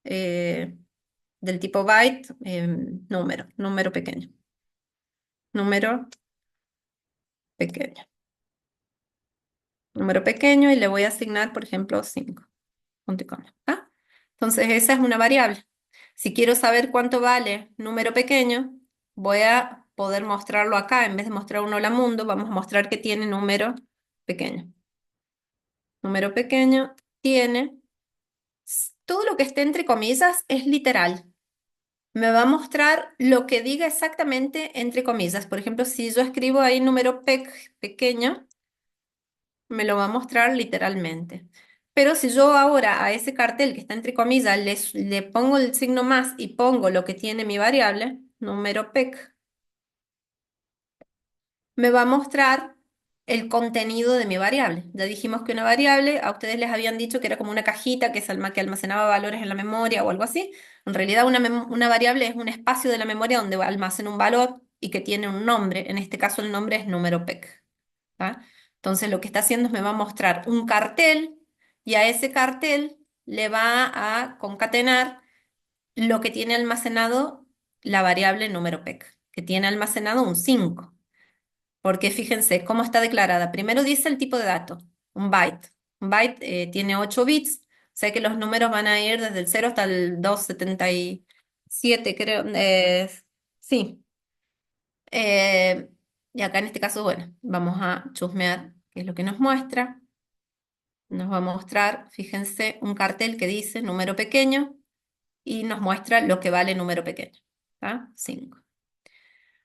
eh, del tipo byte, número pequeño, número pequeño, número pequeño y le voy a asignar, por ejemplo, 5. Punto y coma, ¿ah? Entonces esa es una variable. Si quiero saber cuánto vale número pequeño, voy a poder mostrarlo acá. En vez de mostrar un hola mundo, vamos a mostrar que tiene número pequeño. Número pequeño tiene, todo lo que esté entre comillas es literal. Me va a mostrar lo que diga exactamente entre comillas. Por ejemplo, si yo escribo ahí número pequeño, me lo va a mostrar literalmente. Pero si yo ahora a ese cartel que está entre comillas le pongo el signo más y pongo lo que tiene mi variable, número pec, me va a mostrar el contenido de mi variable. Ya dijimos que una variable, a ustedes les habían dicho que era como una cajita que almacenaba valores en la memoria o algo así. En realidad una variable es un espacio de la memoria donde almacena un valor y que tiene un nombre. En este caso el nombre es número PEC. ¿Tá? Entonces lo que está haciendo es me va a mostrar un cartel y a ese cartel le va a concatenar lo que tiene almacenado la variable número PEC, que tiene almacenado un 5. Porque fíjense cómo está declarada. Primero dice el tipo de dato, un byte. Un byte tiene 8 bits, o sea que los números van a ir desde el 0 hasta el 277, creo. Sí. Eh, y acá en este caso, bueno, vamos a chusmear qué es lo que nos muestra. Nos va a mostrar, fíjense, un cartel que dice número pequeño y nos muestra lo que vale número pequeño. ¿Tá? 5.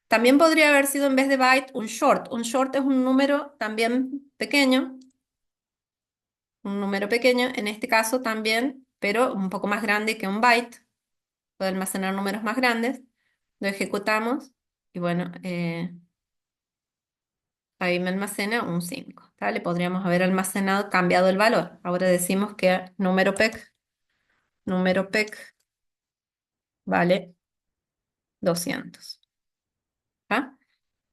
También podría haber sido en vez de byte un short. Un short es un número también pequeño, un número pequeño, en este caso también, pero un poco más grande que un byte. Puede almacenar números más grandes. Lo ejecutamos y bueno, ahí me almacena un 5. ¿Tá? Le podríamos haber almacenado, cambiado el valor. Ahora decimos que número PEC vale 200. ¿Tá?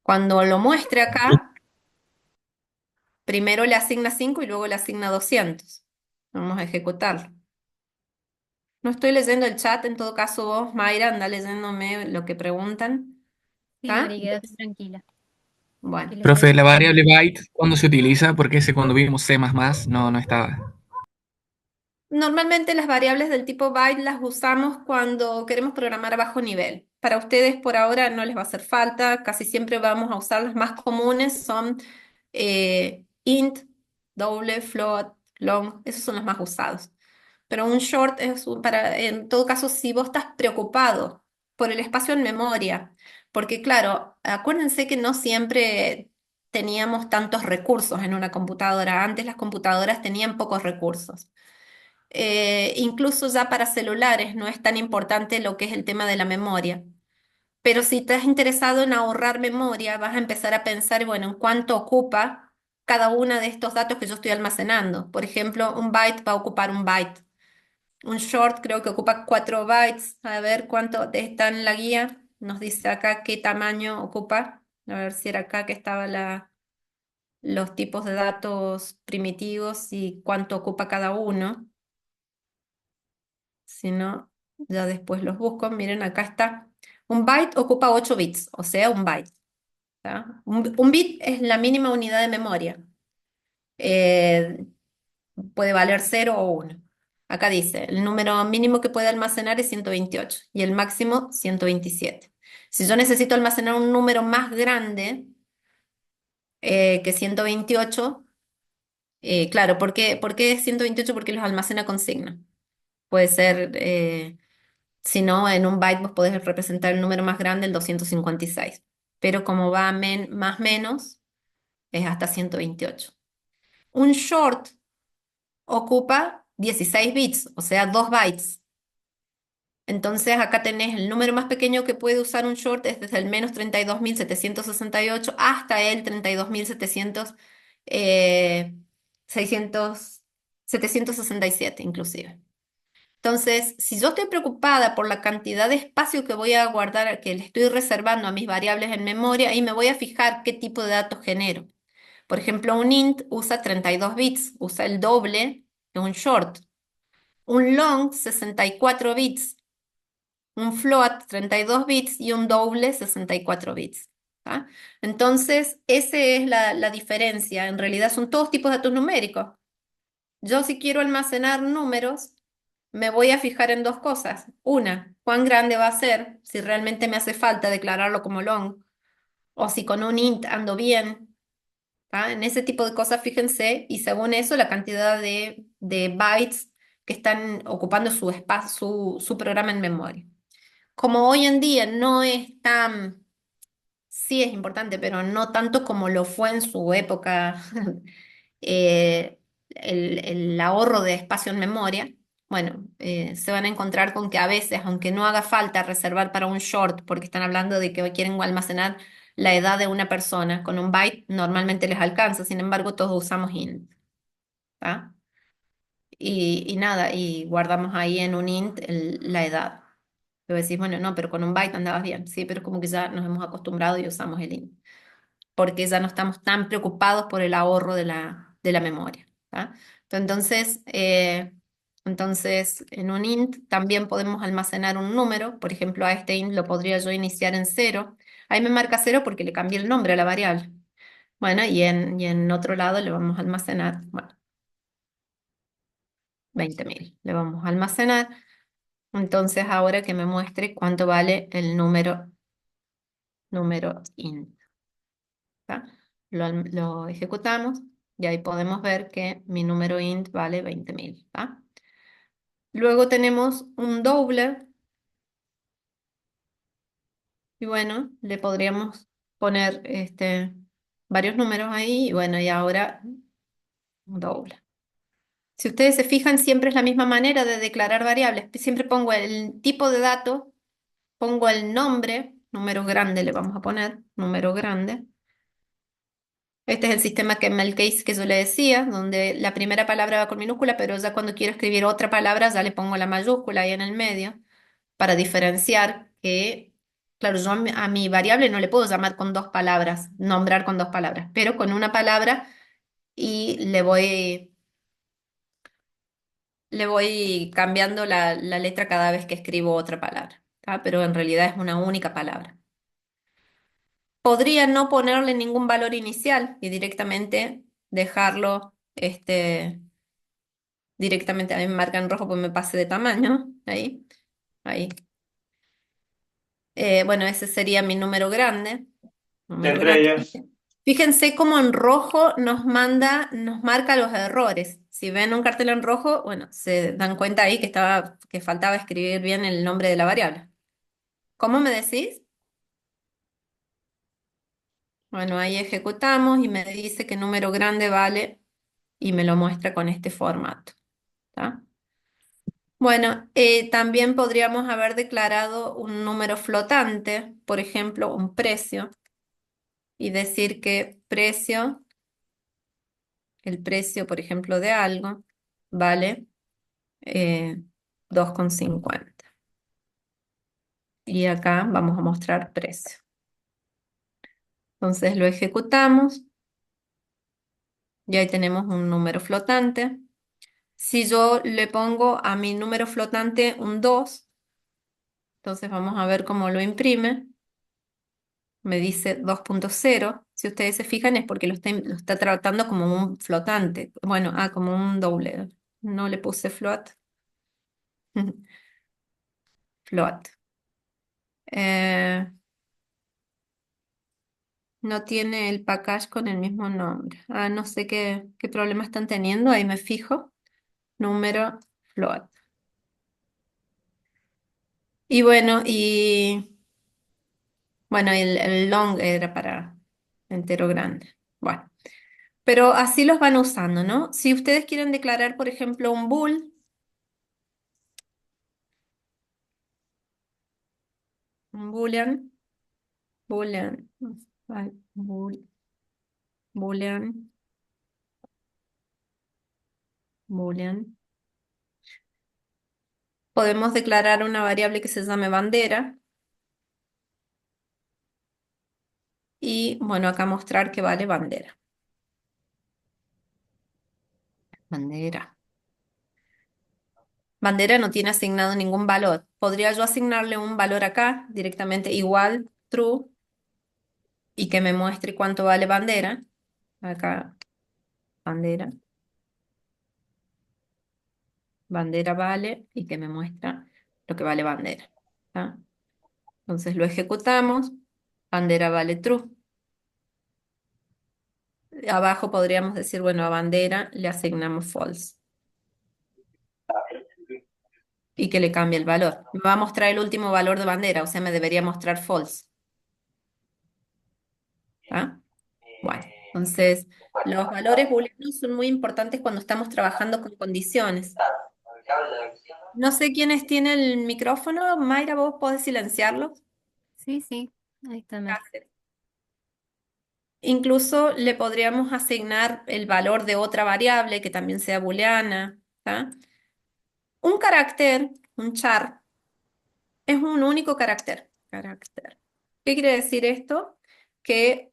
Cuando lo muestre acá, primero le asigna 5 y luego le asigna 200. Vamos a ejecutarlo. No estoy leyendo el chat, en todo caso vos, Mayra, anda leyéndome lo que preguntan. Sí, ¿Está? Mari, quédate tranquila, que Bueno, le estoy Profe, la explicando. variable byte, ¿cuándo se utiliza? Porque ese cuando vimos C++ no estaba. normalmente las variables del tipo byte las usamos cuando queremos programar a bajo nivel. Para ustedes por ahora no les va a hacer falta, casi siempre vamos a usar las más comunes, son int, doble, float, long, esos son los más usados. Pero un short es para, en todo caso, si vos estás preocupado por el espacio en memoria, porque claro, acuérdense que no siempre teníamos tantos recursos en una computadora. Antes las computadoras tenían pocos recursos. Incluso ya para celulares no es tan importante lo que es el tema de la memoria. Pero si estás interesado en ahorrar memoria, vas a empezar a pensar, bueno, en cuánto ocupa cada uno de estos datos que yo estoy almacenando. Por ejemplo, un byte va a ocupar un byte. Un short creo que ocupa 4 bytes. A ver cuánto está en la guía. Nos dice acá qué tamaño ocupa. A ver si era acá que estaba los tipos de datos primitivos y cuánto ocupa cada uno. Si no, ya después los busco. Miren, acá está. Un byte ocupa 8 bits, o sea, un byte. ¿Tá? Un bit es la mínima unidad de memoria. Eh, puede valer 0 o 1. Acá dice, el número mínimo que puede almacenar es 128 y el máximo 127. Si yo necesito almacenar un número más grande que 128, claro, ¿por qué es 128? Porque los almacena con signo. Puede ser, si no, en un byte vos podés representar el número más grande, el 256. Pero como va más menos, es hasta 128. Un short ocupa 16 bits, o sea, 2 bytes. Entonces acá tenés el número más pequeño que puede usar un short es desde el menos 32.768 hasta el 32.700, eh, 767 inclusive. Entonces, si yo estoy preocupada por la cantidad de espacio que voy a guardar, que le estoy reservando a mis variables en memoria, ahí me voy a fijar qué tipo de datos genero. Por ejemplo, un int usa 32 bits, usa el doble de un short. Un long, 64 bits. Un float, 32 bits y un doble, 64 bits. ¿Tá? Entonces, esa es la diferencia. En realidad son todos tipos de datos numéricos. Yo si quiero almacenar números, me voy a fijar en dos cosas. Una, cuán grande va a ser, si realmente me hace falta declararlo como long, o si con un int ando bien. ¿Tá? En ese tipo de cosas, fíjense, y según eso, la cantidad de bytes que están ocupando su espacio, su programa en memoria. Como hoy en día no es tan, sí es importante, pero no tanto como lo fue en su época, eh, el ahorro de espacio en memoria, bueno, se van a encontrar con que a veces, aunque no haga falta reservar para un short, porque están hablando de que quieren almacenar la edad de una persona. Con un byte normalmente les alcanza, sin embargo, todos usamos int. ¿Tá? Y nada, y guardamos ahí en un int la edad. Luego decís, bueno, no, pero con un byte andabas bien. Sí, pero como que ya nos hemos acostumbrado y usamos el int, porque ya no estamos tan preocupados por el ahorro de la memoria. ¿Tá? Entonces, en un int también podemos almacenar un número. Por ejemplo, a este int lo podría yo iniciar en cero. Ahí me marca cero porque le cambié el nombre a la variable. Bueno, y en otro lado le vamos a almacenar, bueno, 20.000. Le vamos a almacenar. Entonces, ahora que me muestre cuánto vale el número int. ¿Tá? Lo ejecutamos y ahí podemos ver que mi número int vale 20.000. ¿Tá? Luego tenemos un doubler y bueno, le podríamos poner varios números ahí y bueno, y ahora un doubler. Si ustedes se fijan, siempre es la misma manera de declarar variables. Siempre pongo el tipo de dato, pongo el nombre, número grande le vamos a poner, número grande. Este es el sistema Camel Case que yo le decía, donde la primera palabra va con minúscula, pero ya cuando quiero escribir otra palabra ya le pongo la mayúscula ahí en el medio para diferenciar que, claro, yo a mi variable no le puedo llamar con dos palabras, nombrar con dos palabras, pero con una palabra y le voy cambiando la letra cada vez que escribo otra palabra, ¿tá? Pero en realidad es una única palabra. Podría no ponerle ningún valor inicial y directamente dejarlo, directamente a mí me marca en rojo porque me pase de tamaño, ahí, ahí. Bueno, ese sería mi número grande, número Entre grande. ellos. Fíjense cómo en rojo nos marca los errores. Si ven un cartel en rojo, bueno, se dan cuenta ahí que faltaba escribir bien el nombre de la variable. ¿Cómo me decís? Bueno, ahí ejecutamos y me dice que número grande vale y me lo muestra con este formato. ¿Tá? Bueno, también podríamos haber declarado un número flotante, por ejemplo, un precio, y decir que el precio, por ejemplo, de algo, vale 2,50. Y acá vamos a mostrar precio. Entonces lo ejecutamos y ahí tenemos un número flotante. Si yo le pongo a mi número flotante un 2, entonces vamos a ver cómo lo imprime. Me dice 2,0. Si ustedes se fijan es porque lo está tratando como un flotante. Bueno, como un doble. No le puse float. Float. Eh, no tiene el package con el mismo nombre. No sé qué problema están teniendo. Ahí me fijo. Número float. Y bueno, el long era para entero grande. Bueno. Pero así los van usando, ¿no? Si ustedes quieren declarar, por ejemplo, un bool, un boolean, boolean, ay, boolean, boolean, podemos declarar una variable que se llame bandera y, bueno, acá mostrar que vale bandera. Bandera. Bandera no tiene asignado ningún valor. Podría yo asignarle un valor acá, directamente igual, true, y que me muestre cuánto vale bandera. Acá, bandera. Bandera vale y que me muestra lo que vale bandera. ¿Tá? Entonces lo ejecutamos. Bandera vale true. Abajo podríamos decir, bueno, a bandera le asignamos false y que le cambie el valor. Me va a mostrar el último valor de bandera, o sea, me debería mostrar false. ¿Tá? Bueno, entonces los valores booleanos son muy importantes cuando estamos trabajando con condiciones. No sé quiénes tienen el micrófono. Mayra, ¿vos podés silenciarlo? Sí, sí, ahí está Mer. Gracias. Incluso le podríamos asignar el valor de otra variable que también sea booleana, ¿tá? Un carácter, un char, es un único carácter. Carácter. ¿Qué quiere decir esto? Que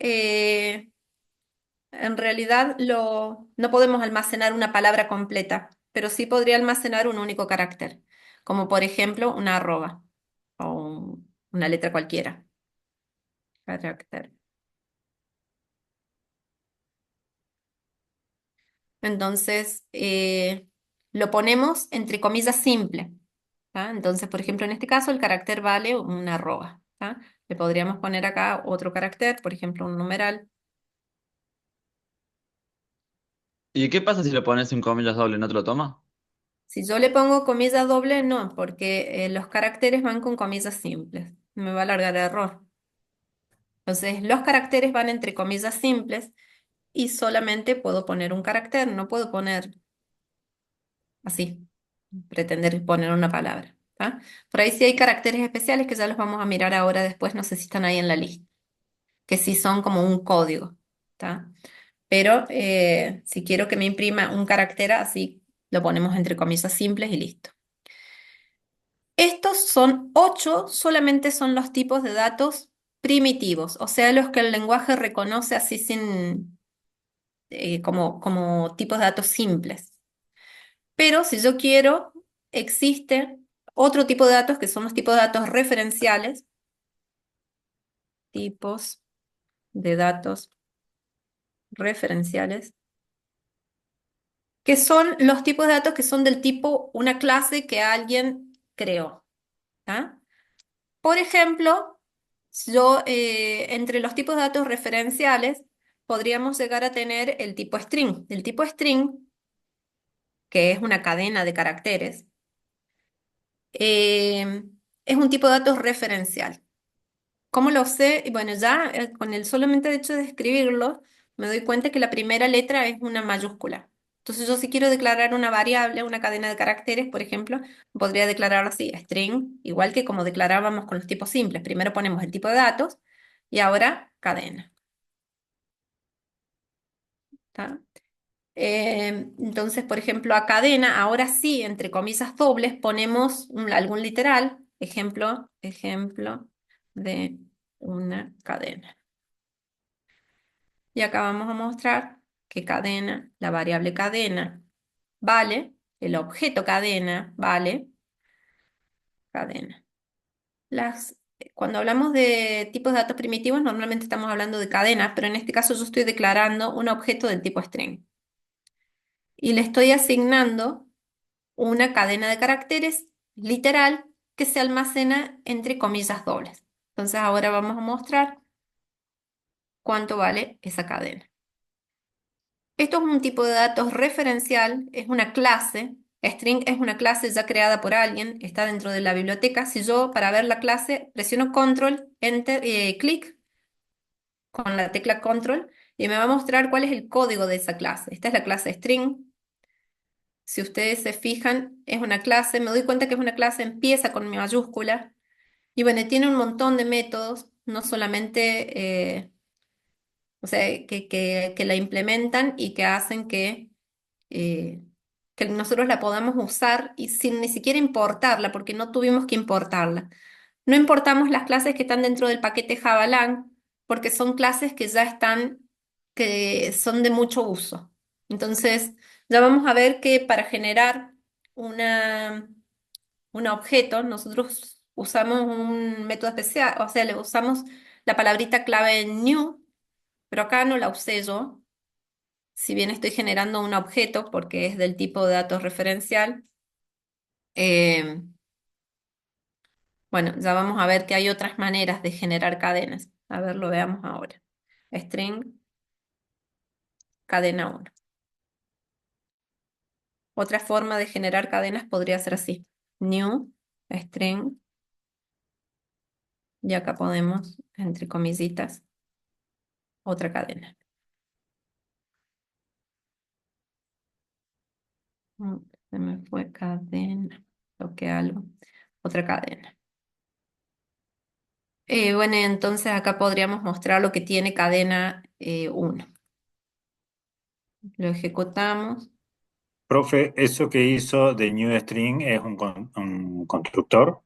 en realidad no podemos almacenar una palabra completa, pero sí podría almacenar un único carácter, como por ejemplo una arroba o una letra cualquiera. Carácter. Entonces, lo ponemos entre comillas simple. ¿Tá? Entonces, por ejemplo, en este caso el carácter vale una arroba. ¿Tá? Le podríamos poner acá otro carácter, por ejemplo, un numeral. ¿Y qué pasa si lo pones en comillas doble, no te lo toma? Si yo le pongo comilla doble, no, porque los caracteres van con comillas simples. Me va a largar error. Entonces, los caracteres van entre comillas simples y solamente puedo poner un carácter, no puedo poner así, pretender poner una palabra. ¿Tá? Por ahí sí hay caracteres especiales que ya los vamos a mirar ahora después, no sé si están ahí en la lista, que sí son como un código. ¿Tá? Pero si quiero que me imprima un carácter así, lo ponemos entre comillas simples y listo. Estos son 8, solamente son los tipos de datos primitivos, o sea, los que el lenguaje reconoce así sin, como tipos de datos simples. Pero si yo quiero, existe otro tipo de datos que son los tipos de datos referenciales, tipos de datos referenciales, que son los tipos de datos que son del tipo una clase que alguien creó. ¿Tá? Por ejemplo, yo entre los tipos de datos referenciales podríamos llegar a tener el tipo string. El tipo string, que es una cadena de caracteres, eh, es un tipo de datos referencial. ¿Cómo lo sé? Y bueno, ya con el solamente hecho de escribirlo, me doy cuenta que la primera letra es una mayúscula. Entonces yo si quiero declarar una variable, una cadena de caracteres, por ejemplo, podría declararlo así, string, igual que como declarábamos con los tipos simples. Primero ponemos el tipo de datos y ahora cadena. ¿Tá? Entonces, por ejemplo, a cadena, ahora sí, entre comillas dobles, ponemos algún literal, ejemplo de una cadena. Y acá vamos a mostrar que cadena, la variable cadena, vale, el objeto cadena, vale, cadena. Cuando hablamos de tipos de datos primitivos, normalmente estamos hablando de cadenas, pero en este caso yo estoy declarando un objeto del tipo string. Y le estoy asignando una cadena de caracteres literal que se almacena entre comillas dobles. Entonces ahora vamos a mostrar cuánto vale esa cadena. Esto es un tipo de datos referencial, es una clase. String es una clase ya creada por alguien, está dentro de la biblioteca. Si yo para ver la clase presiono control, enter, clic con la tecla control y me va a mostrar cuál es el código de esa clase. Esta es la clase string. Si ustedes se fijan, es una clase, me doy cuenta que es una clase, empieza con mi mayúscula y bueno, tiene un montón de métodos, no solamente, o sea, que la implementan y que hacen eh, que nosotros la podamos usar y sin ni siquiera importarla, porque no tuvimos que importarla. No importamos las clases que están dentro del paquete Javalang, porque son clases que ya están, que son de mucho uso. Entonces, ya vamos a ver que para generar una, un objeto, nosotros usamos un método especial, o sea, le usamos la palabrita clave new, pero acá no la usé yo. Si bien estoy generando un objeto porque es del tipo de datos referencial, eh, bueno, ya vamos a ver que hay otras maneras de generar cadenas. A ver, lo veamos ahora. String, cadena 1. Otra forma de generar cadenas podría ser así. New, string, y acá podemos, entre comillitas, otra cadena. Se me fue cadena, toqué algo. Otra cadena. Bueno, entonces acá podríamos mostrar lo que tiene cadena 1. Lo ejecutamos. Profe, eso que hizo de new string es un constructor.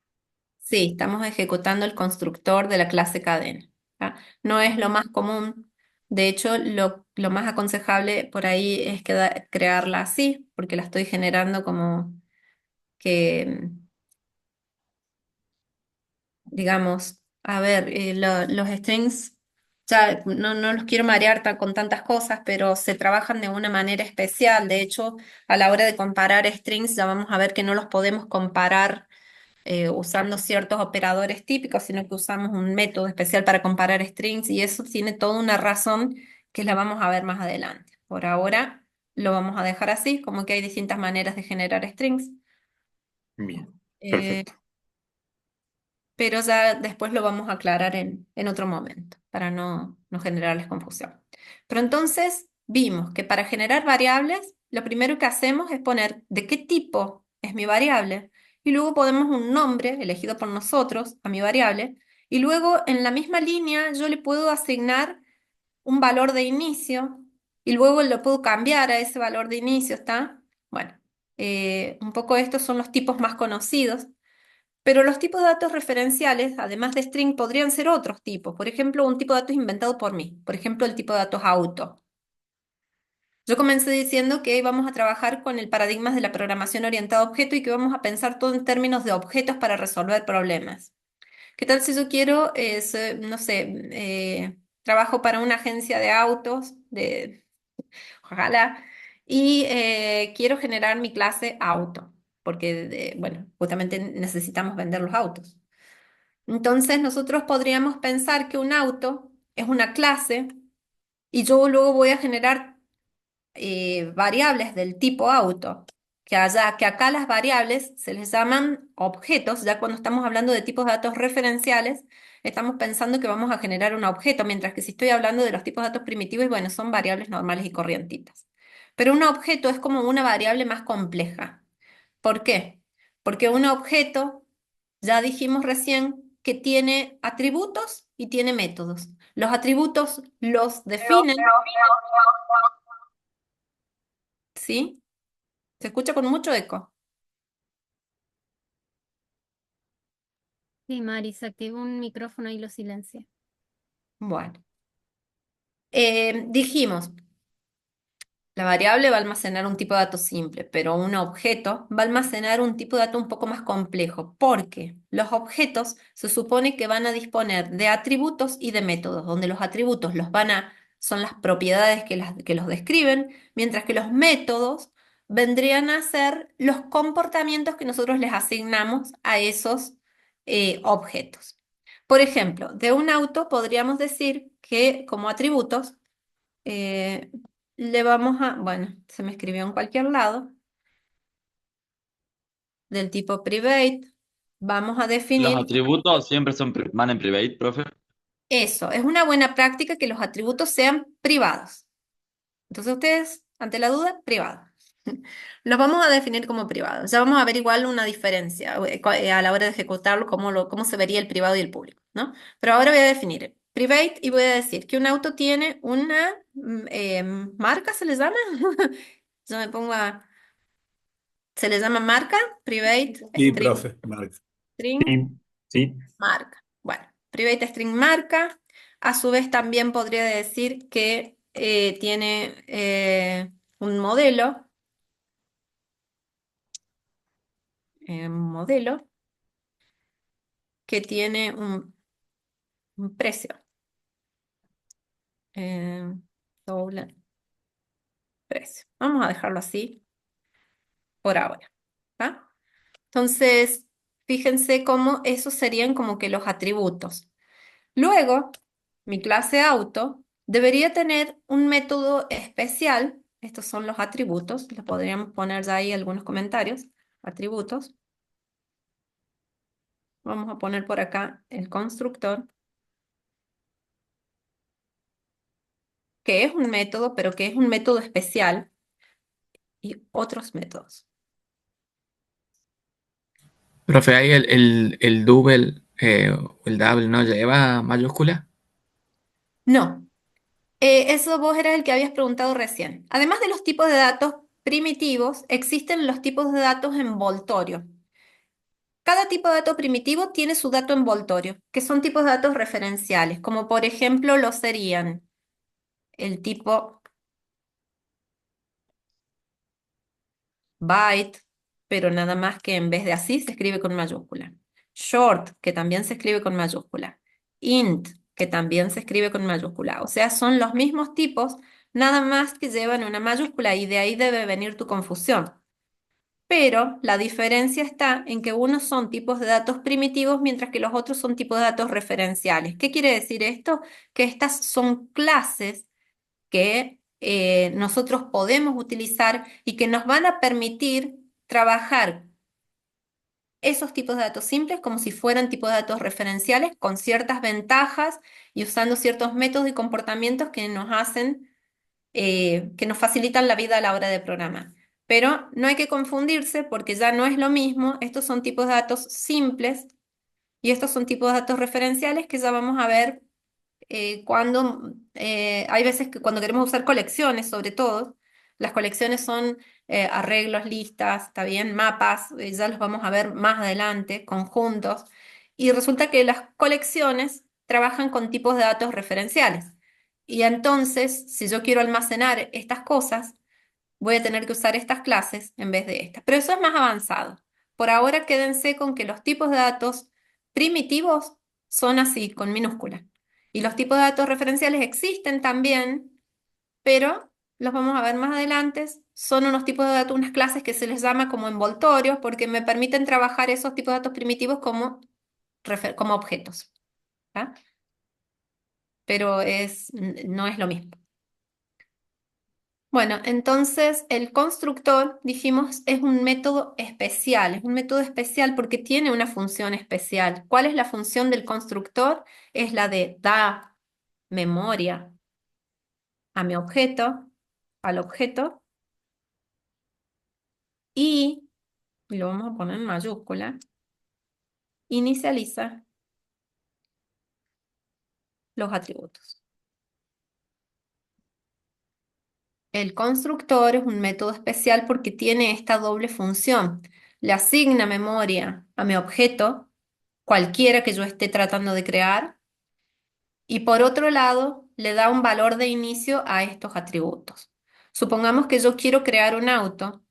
Sí, estamos ejecutando el constructor de la clase cadena. ¿Ah? No es lo más común. De hecho, lo más aconsejable por ahí es crearla así, porque la estoy generando como que, digamos, a ver, los strings, ya no los quiero marear con tantas cosas, pero se trabajan de una manera especial. De hecho, a la hora de comparar strings, ya vamos a ver que no los podemos comparar usando ciertos operadores típicos, sino que usamos un método especial para comparar strings y eso tiene toda una razón que la vamos a ver más adelante. Por ahora lo vamos a dejar así, como que hay distintas maneras de generar strings. Bien, Eh, perfecto. pero ya después lo vamos a aclarar en otro momento para no generarles confusión. Pero entonces vimos que para generar variables, lo primero que hacemos es poner de qué tipo es mi variable y luego ponemos un nombre elegido por nosotros a mi variable y luego en la misma línea yo le puedo asignar un valor de inicio y luego lo puedo cambiar a ese valor de inicio, ¿está? Bueno, un poco estos son los tipos más conocidos. Pero los tipos de datos referenciales, además de string, podrían ser otros tipos. Por ejemplo, un tipo de datos inventado por mí. Por ejemplo, el tipo de datos auto. Yo comencé diciendo que vamos a trabajar con el paradigma de la programación orientada a objeto y que vamos a pensar todo en términos de objetos para resolver problemas. ¿Qué tal si yo quiero, no sé, trabajo para una agencia de autos, ojalá, y quiero generar mi clase auto, porque, bueno, justamente necesitamos vender los autos. Entonces nosotros podríamos pensar que un auto es una clase y yo luego voy a generar variables del tipo auto, que acá las variables se les llaman objetos, ya cuando estamos hablando de tipos de datos referenciales, estamos pensando que vamos a generar un objeto, mientras que si estoy hablando de los tipos de datos primitivos, bueno, son variables normales y corrientitas. Pero un objeto es como una variable más compleja. ¿Por qué? Porque un objeto, ya dijimos recién, que tiene atributos y tiene métodos. Los atributos los definen, ¿sí? Se escucha con mucho eco. Sí, Mari, se activó un micrófono y lo silencié. Bueno, dijimos, la variable va a almacenar un tipo de dato simple, pero un objeto va a almacenar un tipo de dato un poco más complejo, porque los objetos se supone que van a disponer de atributos y de métodos, donde los atributos son las propiedades que los describen, mientras que los métodos vendrían a ser los comportamientos que nosotros les asignamos a esos objetos. Por ejemplo, de un auto podríamos decir que como atributos eh, le vamos a, bueno, se me escribió en cualquier lado, del tipo private, vamos a Los definir atributos siempre van en private, profe. eso. Es una buena práctica que los atributos sean privados. Entonces ustedes, ante la duda, privado. Los vamos a definir como privados. Ya vamos a ver igual una diferencia a la hora de ejecutarlo, cómo se vería el privado y el público, ¿no? Pero ahora voy a definir private y voy a decir que un auto tiene una marca, ¿se les llama? Yo me pongo a... Se le llama marca, private Sí, string, profe, Marx. string, Sí, sí. marca. Bueno, private string marca. A su vez también podría decir que tiene un modelo que tiene un precio. eh, doble precio. Vamos a dejarlo así por ahora. ¿Tá? Entonces, fíjense cómo esos serían como que los atributos. Luego, mi clase auto debería tener un método especial. Estos son los atributos. Les podríamos poner ya ahí algunos comentarios. Atributos. Vamos a poner por acá el constructor, que es un método, pero que es un método especial y otros métodos. Profe, ahí el double ¿El double no lleva mayúscula? No, eso vos eras el que habías preguntado recién. Además de los tipos de datos primitivos, existen los tipos de datos envoltorios. Cada tipo de dato primitivo tiene su dato envoltorio, que son tipos de datos referenciales, como por ejemplo lo serían el tipo byte, pero nada más que en vez de así se escribe con mayúscula. Short, que también se escribe con mayúscula. Int, que también se escribe con mayúscula. O sea, son los mismos tipos, nada más que llevan una mayúscula y de ahí debe venir tu confusión. Pero la diferencia está en que unos son tipos de datos primitivos mientras que los otros son tipos de datos referenciales. ¿Qué quiere decir esto? Que estas son clases que nosotros podemos utilizar y que nos van a permitir trabajar esos tipos de datos simples como si fueran tipos de datos referenciales con ciertas ventajas y usando ciertos métodos y comportamientos que nos hacen, que nos facilitan la vida a la hora de programar. Pero no hay que confundirse porque ya no es lo mismo. Estos son tipos de datos simples y estos son tipos de datos referenciales que ya vamos a ver cuando hay veces que cuando queremos usar colecciones, sobre todo, las colecciones son arreglos, listas, está bien, mapas, ya los vamos a ver más adelante, conjuntos, y resulta que las colecciones trabajan con tipos de datos referenciales. Y entonces, si yo quiero almacenar estas cosas, voy a tener que usar estas clases en vez de estas. Pero eso es más avanzado. Por ahora quédense con que los tipos de datos primitivos son así, con minúscula. Y los tipos de datos referenciales existen también, pero los vamos a ver más adelante. Son unos tipos de datos, unas clases que se les llama como envoltorios, porque me permiten trabajar esos tipos de datos primitivos como, como objetos. ¿Ah? Pero no es lo mismo. Bueno, entonces el constructor, dijimos, es un método especial porque tiene una función especial. ¿Cuál es la función del constructor? Es la de dar memoria a mi objeto, al objeto, y lo vamos a poner en mayúscula, inicializa los atributos. El constructor es un método especial porque tiene esta doble función. Le asigna memoria a mi objeto, cualquiera que yo esté tratando de crear, y por otro lado, le da un valor de inicio a estos atributos. Supongamos que yo quiero crear un auto.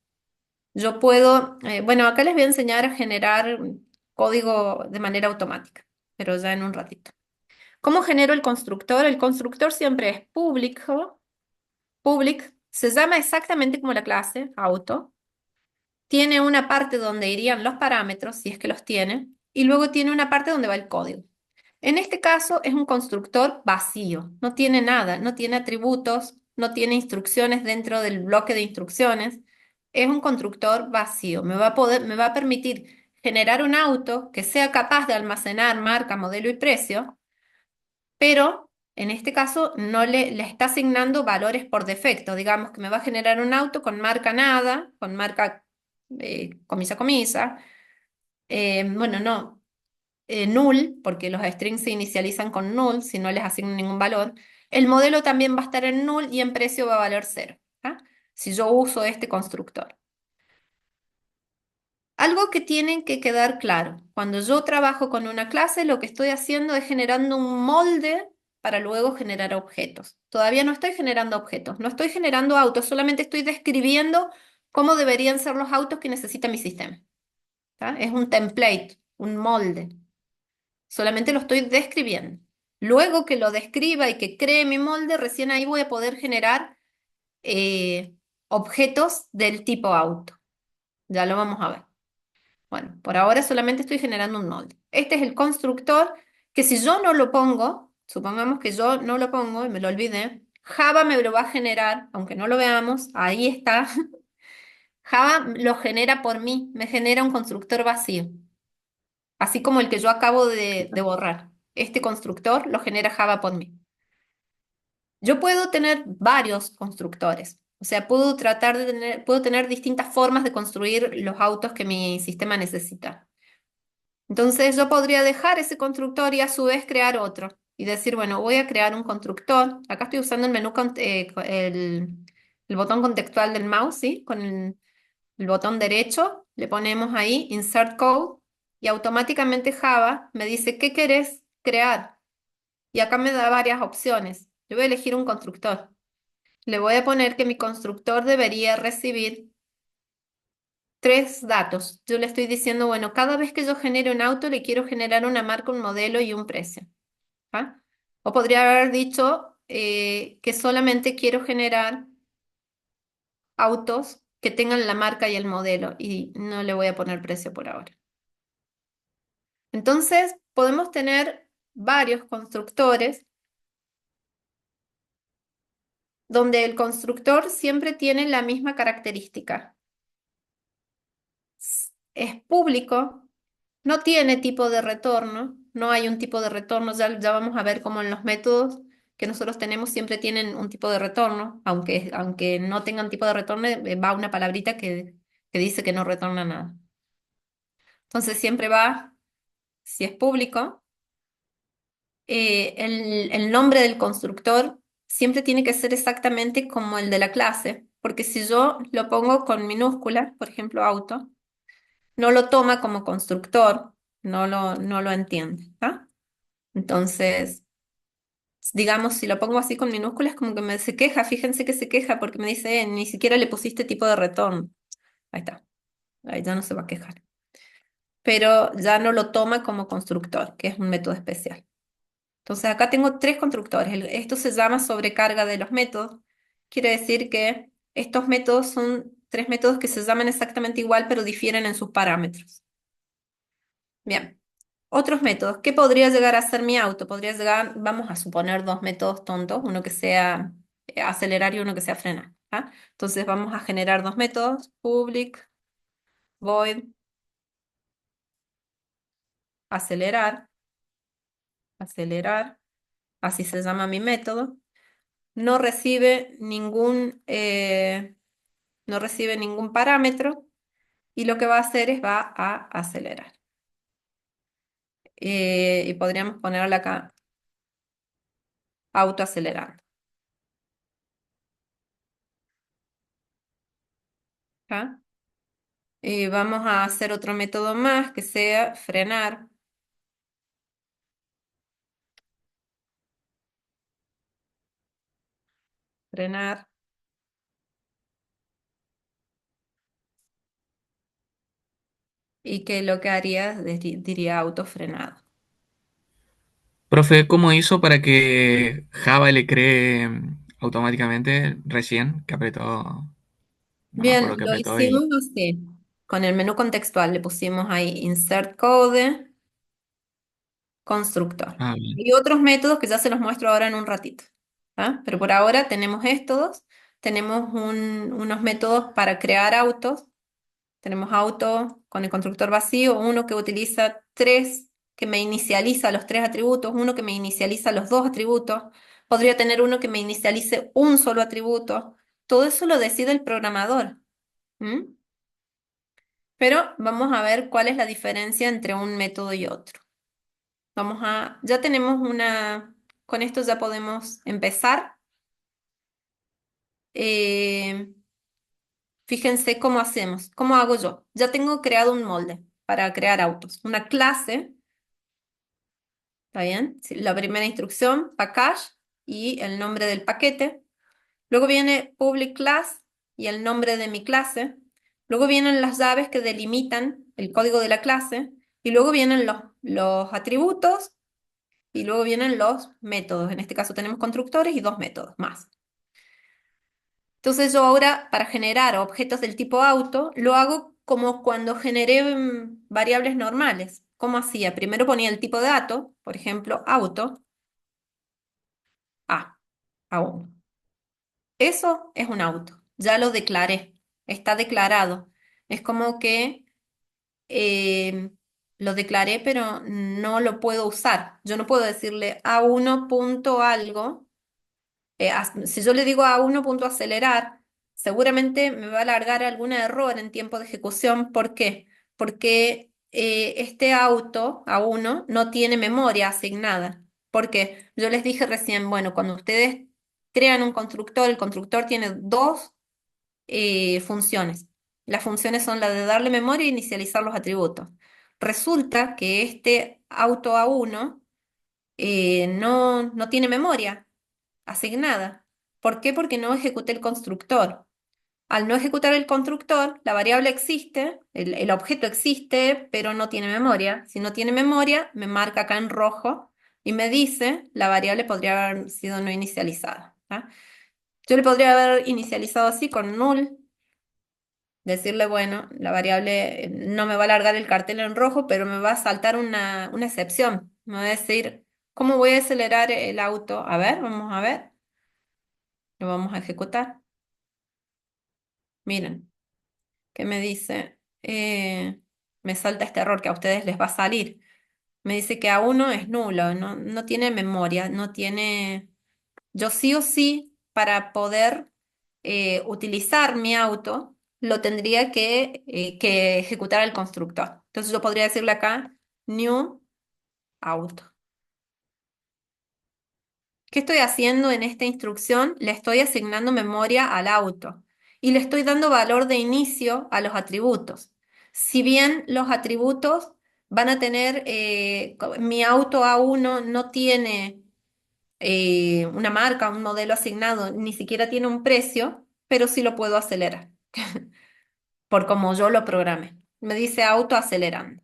Yo puedo, bueno, acá les voy a enseñar a generar código de manera automática, pero ya en un ratito. ¿Cómo genero el constructor? El constructor siempre es público, public, se llama exactamente como la clase, auto. Tiene una parte donde irían los parámetros, si es que los tiene, y luego tiene una parte donde va el código. En este caso es un constructor vacío, no tiene nada, no tiene atributos, no tiene instrucciones dentro del bloque de instrucciones. Es un constructor vacío. Me va a permitir generar un auto que sea capaz de almacenar marca, modelo y precio, pero en este caso no le está asignando valores por defecto. Digamos que me va a generar un auto con marca nada, con marca comisa comisa. Bueno, no, null, porque los strings se inicializan con null si no les asigno ningún valor. El modelo también va a estar en null y en precio va a valer 0, ¿ah? Si yo uso este constructor. Algo que tienen que quedar claro, cuando yo trabajo con una clase, lo que estoy haciendo es generando un molde para luego generar objetos. Todavía no estoy generando objetos, no estoy generando autos, solamente estoy describiendo cómo deberían ser los autos que necesita mi sistema. ¿Tá? Es un template, un molde. Solamente lo estoy describiendo. Luego que lo describa y que cree mi molde, recién ahí voy a poder generar objetos del tipo auto. Ya lo vamos a ver. Bueno, por ahora solamente estoy generando un molde. Este es el constructor que si yo no lo pongo, supongamos que yo no lo pongo y me lo olvidé, Java me lo va a generar, aunque no lo veamos, ahí está. Java lo genera por mí, me genera un constructor vacío, así como el que yo acabo de borrar. Este constructor lo genera Java por mí. Yo puedo tener varios constructores, o sea, puedo tener distintas formas de construir los autos que mi sistema necesita. Entonces yo podría dejar ese constructor y a su vez crear otro. Y decir, bueno, voy a crear un constructor. Acá estoy usando el menú, el botón contextual del mouse, ¿sí? Con el botón derecho, le ponemos ahí Insert Code y automáticamente Java me dice, ¿qué querés crear? Y acá me da varias opciones. Yo voy a elegir un constructor. Le voy a poner que mi constructor debería recibir tres datos. Yo le estoy diciendo, bueno, cada vez que yo genere un auto, le quiero generar una marca, un modelo y un precio. ¿Ah? O podría haber dicho que solamente quiero generar autos que tengan la marca y el modelo y no le voy a poner precio por ahora. Entonces, podemos tener varios constructores donde el constructor siempre tiene la misma característica. Es público, no tiene tipo de retorno, no hay un tipo de retorno, ya vamos a ver cómo en los métodos que nosotros tenemos siempre tienen un tipo de retorno, aunque no tengan tipo de retorno, va una palabrita que dice que no retorna nada. Entonces siempre va, si es público, el nombre del constructor siempre tiene que ser exactamente como el de la clase, porque si yo lo pongo con minúsculas, por ejemplo, auto, no lo toma como constructor, no lo entiende, ¿ah? Entonces, digamos, si lo pongo así con minúsculas, como que se queja, fíjense que se queja porque me dice, ni siquiera le pusiste tipo de retorno. Ahí está, ahí ya no se va a quejar. Pero ya no lo toma como constructor, que es un método especial. Entonces acá tengo tres constructores. Esto se llama sobrecarga de los métodos. Quiere decir que estos métodos son tres métodos que se llaman exactamente igual, pero difieren en sus parámetros. Bien. Otros métodos. ¿Qué podría llegar a ser mi auto? Podría llegar, vamos a suponer dos métodos tontos, uno que sea acelerar y uno que sea frenar. ¿Ah? Entonces vamos a generar dos métodos, public, void, acelerar, acelerar, así se llama mi método. No recibe no recibe ningún parámetro y lo que va a hacer es va a acelerar. Y podríamos ponerle acá autoacelerando. ¿Ah? Y vamos a hacer otro método más que sea frenar. Frenar. Y que lo que haría diría autofrenado. Profe, ¿cómo hizo para que Java le cree automáticamente recién que apretó? No me Bien, acuerdo que lo apretó hicimos y... así. Con el menú contextual le pusimos ahí insert code, constructor. Ah, bien. Y otros métodos que ya se los muestro ahora en un ratito. ¿Ah? Pero por ahora tenemos estos dos. Tenemos unos métodos para crear autos. Tenemos auto con el constructor vacío, uno que utiliza tres, que me inicializa los tres atributos, uno que me inicializa los dos atributos. Podría tener uno que me inicialice un solo atributo. Todo eso lo decide el programador. ¿Mm? Pero vamos a ver cuál es la diferencia entre un método y otro. Ya tenemos con esto ya podemos empezar. Eh, Fíjense cómo hacemos, cómo hago yo. Ya tengo creado un molde para crear autos. Una clase, ¿está bien? Sí, la primera instrucción, package y el nombre del paquete. Luego viene public class y el nombre de mi clase. Luego vienen las llaves que delimitan el código de la clase. Y luego vienen los atributos y luego vienen los métodos. En este caso tenemos constructores y dos métodos más. Entonces yo ahora, para generar objetos del tipo auto, lo hago como cuando generé variables normales. ¿Cómo hacía? Primero ponía el tipo de dato, por ejemplo, auto, A, A1. Eso es un auto. Ya lo declaré. Está declarado. Es como que eh, lo declaré, pero no lo puedo usar. Yo no puedo decirle A1 punto algo. Si yo le digo a uno punto acelerar, seguramente me va a largar algún error en tiempo de ejecución. ¿Por qué? Porque este auto A1 no tiene memoria asignada. Porque yo les dije recién, bueno, cuando ustedes crean un constructor, el constructor tiene dos funciones. Las funciones son la de darle memoria e inicializar los atributos. Resulta que este auto A1 no tiene memoria asignada. ¿Por qué? Porque no ejecuté el constructor. Al no ejecutar el constructor, la variable existe, el objeto existe, pero no tiene memoria. Si no tiene memoria, me marca acá en rojo y me dice la variable podría haber sido no inicializada. ¿Tá? Yo le podría haber inicializado así con null, decirle, bueno, la variable no me va a alargar el cartel en rojo, pero me va a saltar una excepción. Me va a decir, ¿cómo voy a acelerar el auto? A ver, vamos a ver. Lo vamos a ejecutar. Miren. Que me dice, me salta este error que a ustedes les va a salir. Me dice que A1 es nulo, no tiene memoria, no tiene... Yo sí o sí, para poder utilizar mi auto, lo tendría que ejecutar el constructor. Entonces yo podría decirle acá, new auto. ¿Qué estoy haciendo en esta instrucción? Le estoy asignando memoria al auto y le estoy dando valor de inicio a los atributos. Si bien los atributos van a tener, mi auto A1 no tiene una marca, un modelo asignado, ni siquiera tiene un precio, pero sí lo puedo acelerar, por como yo lo programé. Me dice auto acelerando.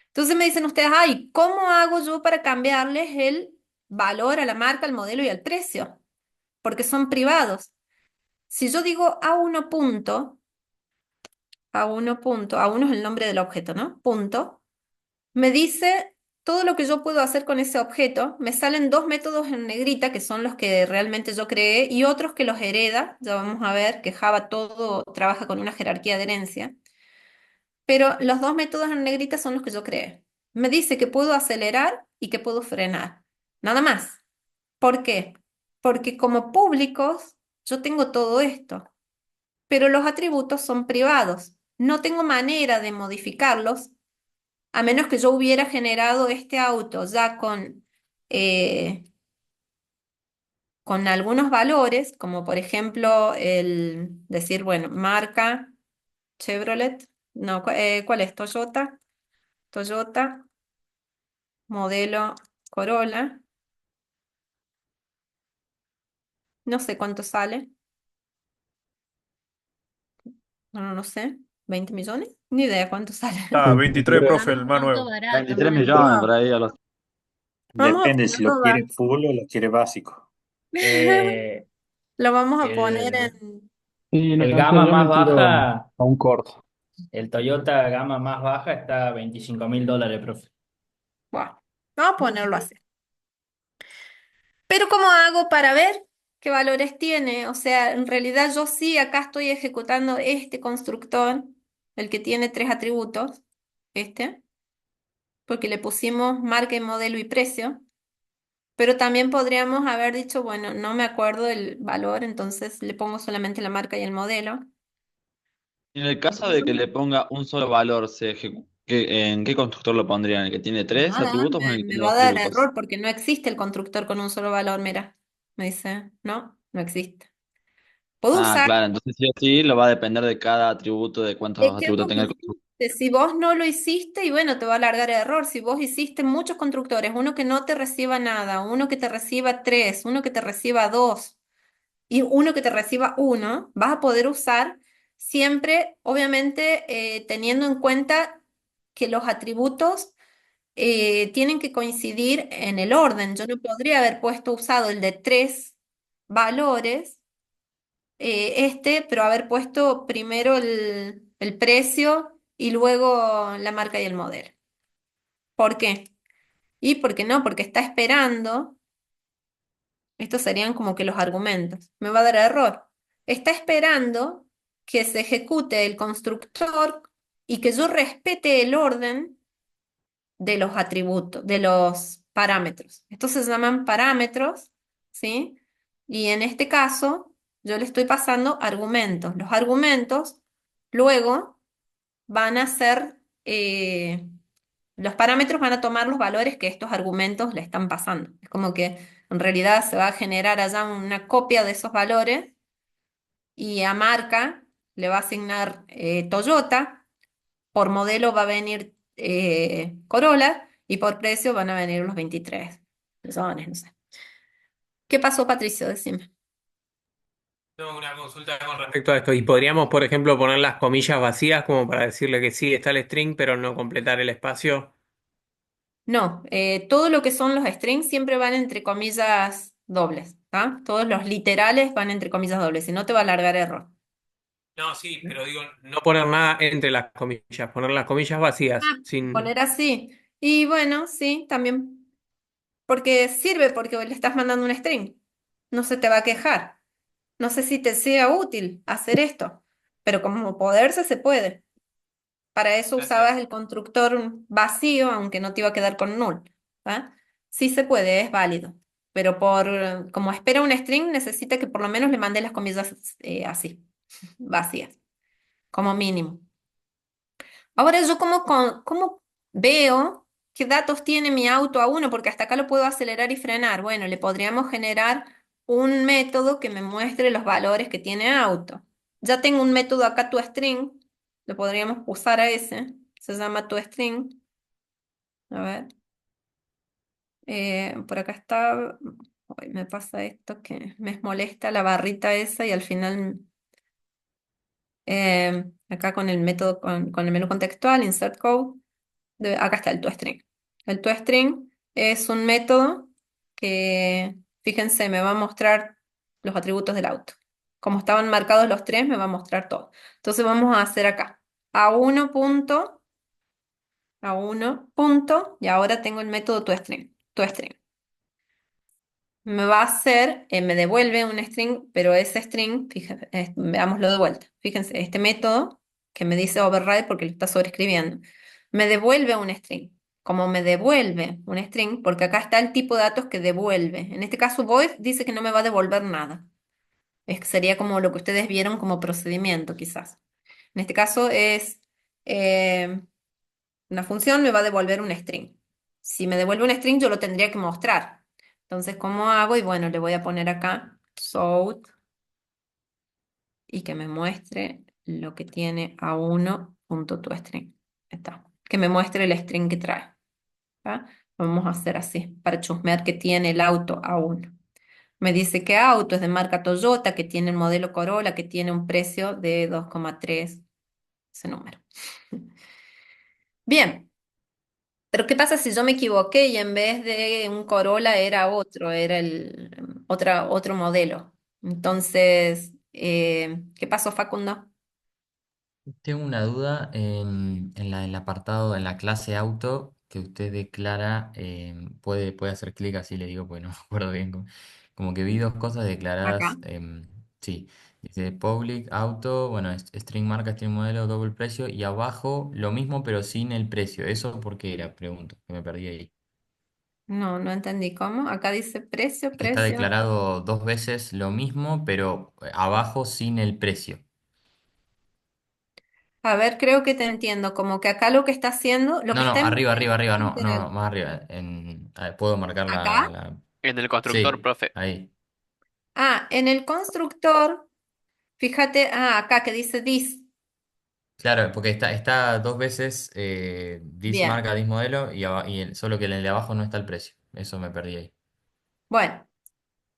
Entonces me dicen ustedes, ay, ¿cómo hago yo para cambiarles el valor a la marca, al modelo y al precio? Porque son privados. Si yo digo A1 punto, A1 punto, A1 es el nombre del objeto, ¿no? Punto, me dice todo lo que yo puedo hacer con ese objeto. Me salen dos métodos en negrita, que son los que realmente yo creé, y otros que los hereda. Ya vamos a ver que Java todo trabaja con una jerarquía de herencia. Pero los dos métodos en negrita son los que yo creé. Me dice que puedo acelerar y que puedo frenar. Nada más. ¿Por qué? Porque como públicos yo tengo todo esto, pero los atributos son privados. No tengo manera de modificarlos a menos que yo hubiera generado este auto ya eh, con algunos valores, como por ejemplo el decir, bueno, marca Chevrolet, no, ¿cuál es? Toyota, modelo Corolla, no sé cuánto sale, no sé, 20 millones, ni idea cuánto sale. Ah, 23, 23, profe, Ah, el un más auto nuevo. barato, 23 más millones por nuevo. ahí Vamos a Depende si lo ponerlo, quiere full o lo quiere básico. Eh, lo vamos a poner el, en... Y no el sé, gama yo más me tiro baja, a un corto. el Toyota gama más baja está a $25.000, profe. Bueno, vamos a ponerlo así. Pero ¿cómo hago para ver qué valores tiene? O sea, en realidad yo sí acá estoy ejecutando este constructor, el que tiene tres atributos, este, porque le pusimos marca, y modelo y precio. Pero también podríamos haber dicho, bueno, no me acuerdo del valor, entonces le pongo solamente la marca y el modelo. En el caso de que le ponga un solo valor, ¿en qué constructor lo pondrían? ¿El que tiene tres Nada, atributos o en el que me tiene va dos a dar atributos? error porque no existe el constructor con un solo valor, mira. Me dice, no existe. Puedo Ah, usar. claro, entonces sí o sí lo va a depender de cada atributo, de cuántos Es que atributos vos tenga el constructor. hiciste, si vos no lo hiciste, y bueno, te va a alargar el error. Si vos hiciste muchos constructores, uno que no te reciba nada, uno que te reciba tres, uno que te reciba dos y uno que te reciba uno, vas a poder usar siempre, obviamente, teniendo en cuenta que los atributos tienen que coincidir en el orden. Yo no podría haber usado el de tres valores pero haber puesto primero el precio y luego la marca y el modelo. ¿Por qué? Y por qué no, porque está esperando, estos serían como que los argumentos, me va a dar error. Está esperando que se ejecute el constructor y que yo respete el orden de los atributos, de los parámetros. Estos se llaman parámetros, ¿sí? Y en este caso, yo le estoy pasando argumentos. Los argumentos luego van a ser los parámetros van a tomar los valores que estos argumentos le están pasando. Es como que en realidad se va a generar allá una copia de esos valores y a marca le va a asignar Toyota, por modelo va a venir Corolla y por precio van a venir los 23 millones, no sé. ¿Qué pasó, Patricio? Decime. Tengo una consulta con respecto a esto. Y podríamos, por ejemplo, poner las comillas vacías como para decirle que sí, está el string, pero no completar el espacio. No, todo lo que son los strings siempre van entre comillas dobles, ¿tá? Todos los literales van entre comillas dobles, si no te va a largar error. No, sí, pero digo, no poner nada entre las comillas, poner las comillas vacías, sin... Poner así. Y bueno, sí, también, porque sirve porque le estás mandando un string. No se te va a quejar. No sé si te sea útil hacer esto, pero como poderse se puede. Para eso usabas el constructor vacío, aunque no te iba a quedar con null. ¿Va? Sí se puede, es válido. Pero como espera un string, necesita que por lo menos le mande las comillas así, vacías, como mínimo. Ahora yo cómo veo qué datos tiene mi auto a uno, porque hasta acá lo puedo acelerar y frenar. Bueno, le podríamos generar un método que me muestre los valores que tiene auto. Ya tengo un método acá, toString, lo podríamos usar a ese, se llama toString. A ver, por acá está, ay, me pasa esto que me molesta la barrita esa y al final acá con el método, con el menú contextual, insert code. Acá está el toString. El toString es un método que, fíjense, me va a mostrar los atributos del auto. Como estaban marcados los tres, me va a mostrar todo. Entonces vamos a hacer acá a1 punto, a1 punto, y ahora tengo el método toString. Tostring. Me va a hacer, me devuelve un string, pero ese string, fíjense, veámoslo de vuelta. Fíjense, este método que me dice override porque lo está sobreescribiendo, me devuelve un string. Como me devuelve un string, porque acá está el tipo de datos que devuelve. En este caso, void dice que no me va a devolver nada. Sería como lo que ustedes vieron como procedimiento, quizás. En este caso es eh, una función, me va a devolver un string. Si me devuelve un string, yo lo tendría que mostrar. Entonces, ¿cómo hago? Y bueno, le voy a poner acá south y que me muestre lo que tiene a1.toString. Está. Que me muestre el string que trae. ¿Tá? Vamos a hacer así, para chusmear que tiene el auto A1. Me dice que auto es de marca Toyota, que tiene el modelo Corolla, que tiene un precio de 2,3, ese número. Bien, pero ¿qué pasa si yo me equivoqué y en vez de un Corolla era otro, era otro modelo? Entonces, ¿qué pasó, Facundo? Tengo una duda en el apartado, en la clase auto, que usted declara, puede hacer clic así, le digo, porque no me acuerdo bien. Como que vi dos cosas Acá. declaradas. Sí, dice public, auto, bueno, string marca, string modelo, doble precio, y abajo lo mismo, pero sin el precio. ¿Eso por qué era? Pregunto, que me perdí ahí. No, no entendí cómo. Acá dice precio, Es que está precio. declarado dos veces lo mismo, pero abajo sin el precio. A ver, creo que te entiendo. Como que acá lo que está haciendo, lo No, que no, está en arriba, arriba, arriba, no, no, literal. no, más arriba. A ver, puedo marcar Acá. En el constructor, Sí, profe. ahí. Ah, en el constructor, fíjate, acá que dice this. Claro, porque está dos veces this Bien. marca, this modelo, solo que en el de abajo no está el precio. Eso me perdí ahí. Bueno,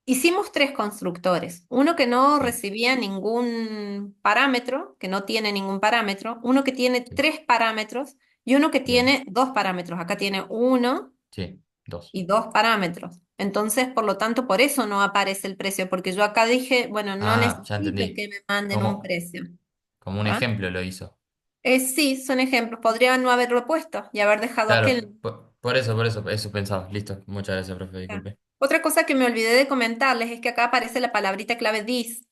hicimos tres constructores. Uno que no Sí, recibía ningún parámetro, que no tiene ningún parámetro. Uno que tiene sí, tres parámetros y uno que bien. tiene dos parámetros. Acá tiene uno Sí, dos. y dos parámetros. Entonces, por lo tanto, por eso no aparece el precio, porque yo acá dije, bueno, no Ah, ya necesito entendí. que me manden un Como, precio. como un ¿Ah? ejemplo lo hizo. Sí, son ejemplos. Podría no haberlo puesto y haber dejado Claro, aquel. por eso pensaba. Listo. Muchas gracias, profe, Ah. disculpe. Otra cosa que me olvidé de comentarles es que acá aparece la palabrita clave this.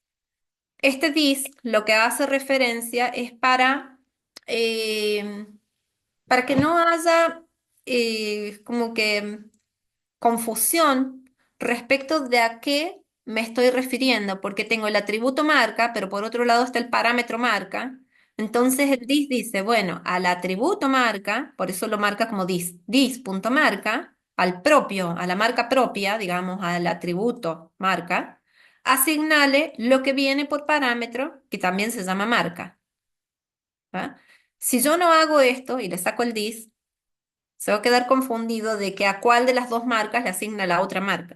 Este this lo que hace referencia es eh, para que no haya como que confusión respecto de a qué me estoy refiriendo, porque tengo el atributo marca, pero por otro lado está el parámetro marca. Entonces el dis dice, bueno, al atributo marca, por eso lo marca como dis.marca, al propio, a la marca propia, digamos, al atributo marca, asignale lo que viene por parámetro, que también se llama marca. ¿Va? Si yo no hago esto y le saco el dis, se va a quedar confundido de que a cuál de las dos marcas le asigna la otra marca,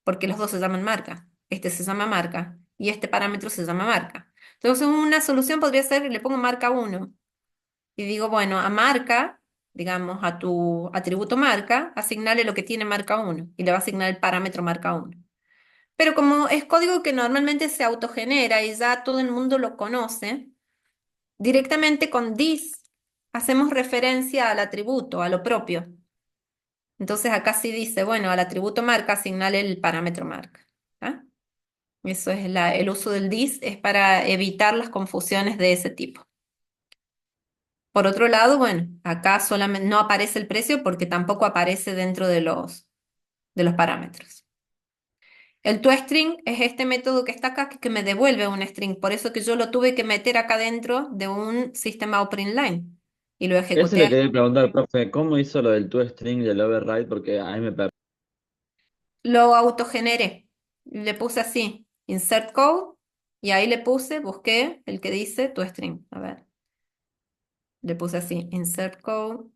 porque los dos se llaman marca. Este se llama marca y este parámetro se llama marca. Entonces una solución podría ser, le pongo marca 1 y digo, bueno, a marca, digamos, a tu atributo marca, asignale lo que tiene marca 1 y le va a asignar el parámetro marca 1. Pero como es código que normalmente se autogenera y ya todo el mundo lo conoce, directamente con this hacemos referencia al atributo, a lo propio. Entonces acá sí dice, bueno, al atributo marca asignale el parámetro marca. ¿Ah? Eso es el uso del this, es para evitar las confusiones de ese tipo. Por otro lado, bueno, acá solamente no aparece el precio porque tampoco aparece dentro de los parámetros. El toString es este método que está acá que me devuelve un string, por eso que yo lo tuve que meter acá dentro de un sistema line y lo Eso ejecuté le ahí. quería preguntar, profe, ¿cómo hizo lo del toString y el override? Porque a mí me perdí. Lo autogeneré. Le puse así, insert code, y ahí le puse, busqué el que dice toString. A ver, le puse así, insert code,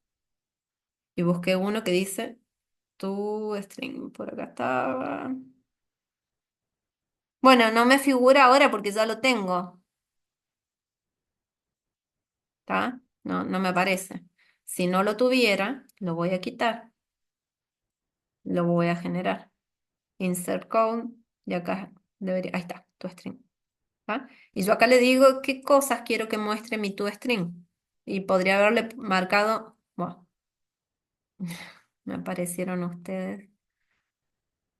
y busqué uno que dice toString. Por acá estaba. Bueno, no me figura ahora porque ya lo tengo, ¿está? No, no me aparece. Si no lo tuviera, lo voy a quitar, lo voy a generar. Insert code, y acá debería, ahí está, toString. ¿Ah? Y yo acá le digo qué cosas quiero que muestre mi toString. Y podría haberle marcado, bueno, me aparecieron ustedes.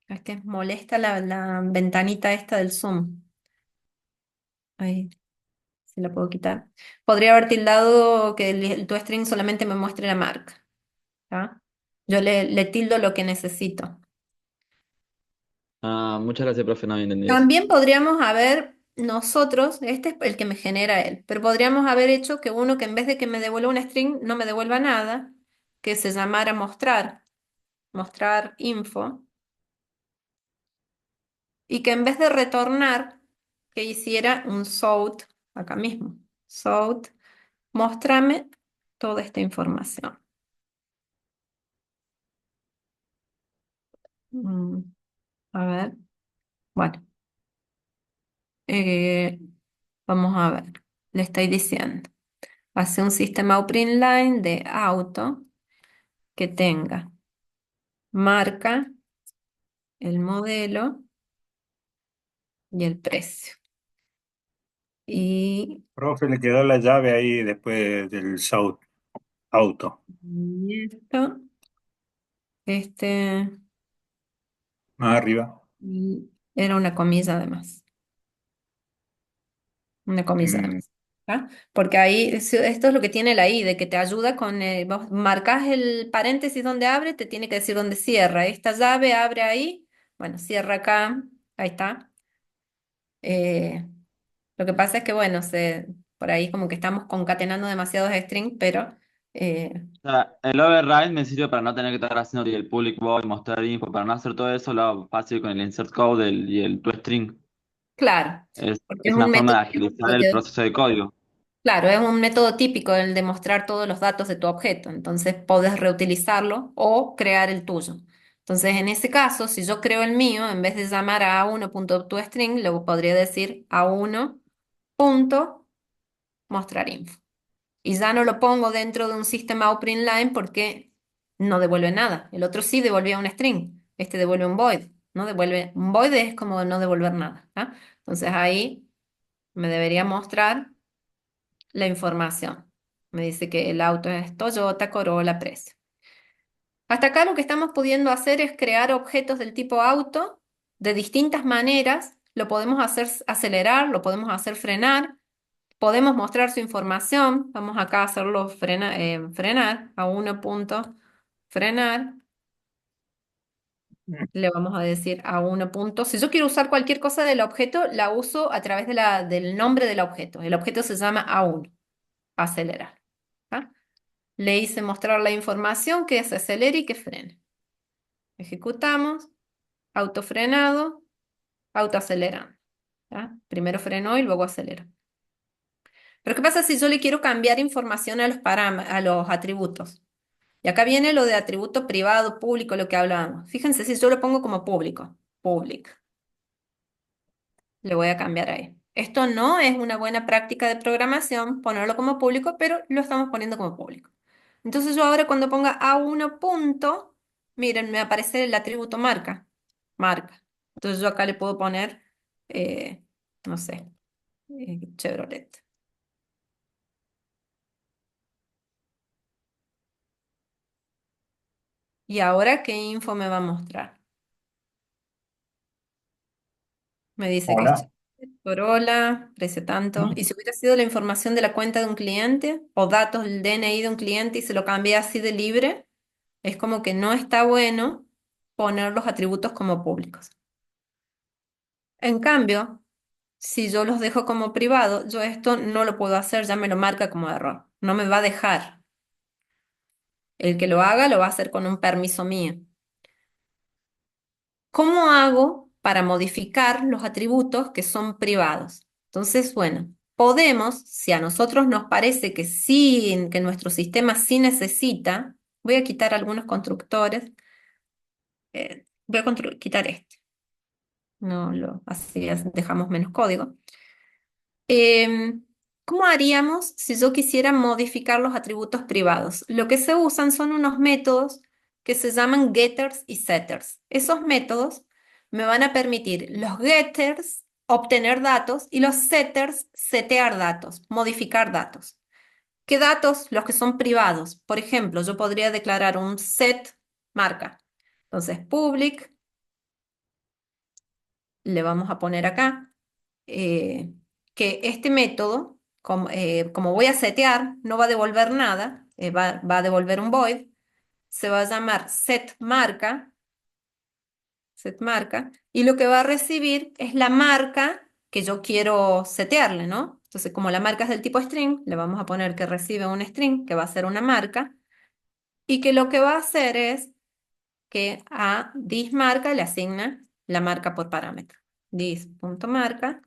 Es que molesta la ventanita esta del Zoom. Ahí, si la puedo quitar. Podría haber tildado que el toString solamente me muestre la marca. ¿Ah? Yo le tildo lo que necesito. Ah, muchas gracias, profe, no había entendido eso. También podríamos haber nosotros, este es el que me genera él, pero podríamos haber hecho que uno que en vez de que me devuelva un string no me devuelva nada, que se llamara mostrar info, y que en vez de retornar, que hiciera un sought acá mismo. Sought, mostrame toda esta información. Mm, a ver, bueno, eh, vamos a ver, le estoy diciendo. Hace un sistema line de auto que tenga marca, el modelo y el precio. Y Profe, le quedó la llave ahí después del auto, esto, este, más arriba. y era una comilla además, una comilla Mm, además. ¿Ah? Porque ahí, esto es lo que tiene la I, de que te ayuda con, vos marcas el paréntesis donde abre, te tiene que decir dónde cierra. Esta llave abre ahí, bueno, cierra acá, ahí está. Eh, Lo que pasa es que, bueno, por ahí como que estamos concatenando demasiados strings, pero O sea, el override me sirve para no tener que estar haciendo el public void, mostrar info, para no hacer todo eso, lo hago fácil con el insert code y el toString. claro, porque es Es un una forma método de típico agilizar el proceso de código. claro, es un método típico el de mostrar todos los datos de tu objeto, entonces podés reutilizarlo o crear el tuyo. Entonces, en ese caso, si yo creo el mío, en vez de llamar a a1.toString, le podría decir a1.mostrar info. Y ya no lo pongo dentro de un sistema line porque no devuelve nada. El otro sí devolvía un string, este devuelve un void, no devuelve, un void es como no devolver nada. ¿Ah? Entonces ahí me debería mostrar la información. Me dice que el auto es Toyota Corolla precio. Hasta acá lo que estamos pudiendo hacer es crear objetos del tipo auto de distintas maneras. Lo podemos hacer acelerar, lo podemos hacer frenar. Podemos mostrar su información. Vamos acá a hacerlo frenar a 1 punto frenar. Le vamos a decir a 1 punto. Si yo quiero usar cualquier cosa del objeto, la uso a través del nombre del objeto. El objeto se llama A1. acelerar. ¿Tá? Le hice mostrar la información que se acelere y que frene. Ejecutamos, autofrenado, autoacelerando. ¿Tá? Primero frenó y luego aceleró. Pero ¿qué pasa si yo le quiero cambiar información a a los atributos? Y acá viene lo de atributo privado, público, lo que hablábamos. Fíjense si yo lo pongo como público. Public. Le voy a cambiar ahí. Esto no es una buena práctica de programación, ponerlo como público, pero lo estamos poniendo como público. Entonces yo ahora cuando ponga A1 punto, miren, me aparece el atributo marca. Marca. Entonces yo acá le puedo poner, no sé, Chevrolet. ¿Y ahora qué info me va a mostrar? Me dice que es Hola. Chevrolet, Corolla, precio tanto. ¿Y si hubiera sido la información de la cuenta de un cliente o datos del DNI de un cliente y se lo cambié así de libre? Es como que no está bueno poner los atributos como públicos. En cambio, si yo los dejo como privado, yo esto no lo puedo hacer, ya me lo marca como error. No me va a dejar. El que lo haga lo va a hacer con un permiso mío. ¿Cómo hago para modificar los atributos que son privados? Entonces, bueno, podemos, si a nosotros nos parece que sí, que nuestro sistema sí necesita, voy a quitar algunos constructores, voy a quitar este. No lo, así dejamos menos código. Em, ¿Cómo haríamos si yo quisiera modificar los atributos privados? Lo que se usan son unos métodos que se llaman getters y setters. Esos métodos me van a permitir los getters obtener datos y los setters setear datos, modificar datos. ¿Qué datos? Los que son privados. Por ejemplo, yo podría declarar un set marca. Entonces, public, le vamos a poner acá que este método, como voy a setear, no va a devolver nada, va a devolver un void, se va a llamar setMarca, y lo que va a recibir es la marca que yo quiero setearle, ¿no? Entonces, como la marca es del tipo string, le vamos a poner que recibe un string, que va a ser una marca, y que lo que va a hacer es que a thisMarca le asigna la marca por parámetro. This.marca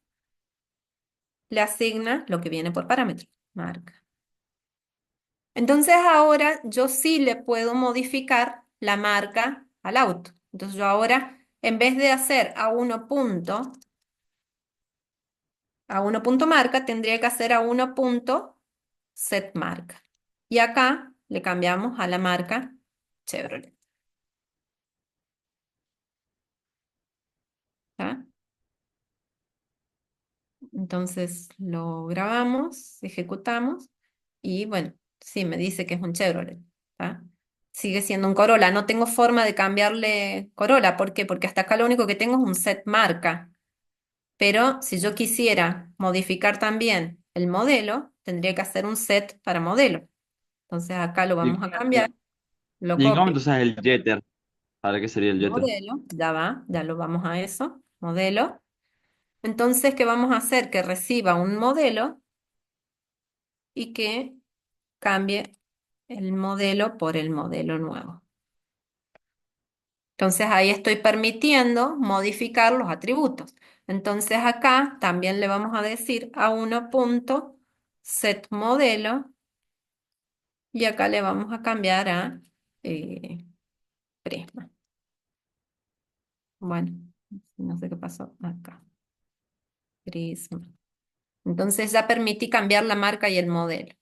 le asigna lo que viene por parámetro, marca. Entonces ahora yo sí le puedo modificar la marca al auto. Entonces yo ahora, en vez de hacer a uno punto marca, tendría que hacer a1 punto set marca. Y acá le cambiamos a la marca Chevrolet. ¿Tá? Entonces lo grabamos, ejecutamos y bueno, sí, me dice que es un Chevrolet. ¿Tá? Sigue siendo un Corolla. No tengo forma de cambiarle Corolla. ¿Por qué? Porque hasta acá lo único que tengo es un set marca. Pero si yo quisiera modificar también el modelo, tendría que hacer un set para modelo. Entonces acá lo ¿Y, vamos a cambiar, lo y cómo copio, entonces el Jetter? ¿Para qué sería el Jetter? modelo, ya va, ya lo vamos a eso, modelo. Entonces, ¿qué vamos a hacer? Que reciba un modelo y que cambie el modelo por el modelo nuevo. Entonces ahí estoy permitiendo modificar los atributos. Entonces acá también le vamos a decir a 1.setModelo y acá le vamos a cambiar a Prisma. Bueno, no sé qué pasó acá. Prisma. Entonces ya permití cambiar la marca y el modelo.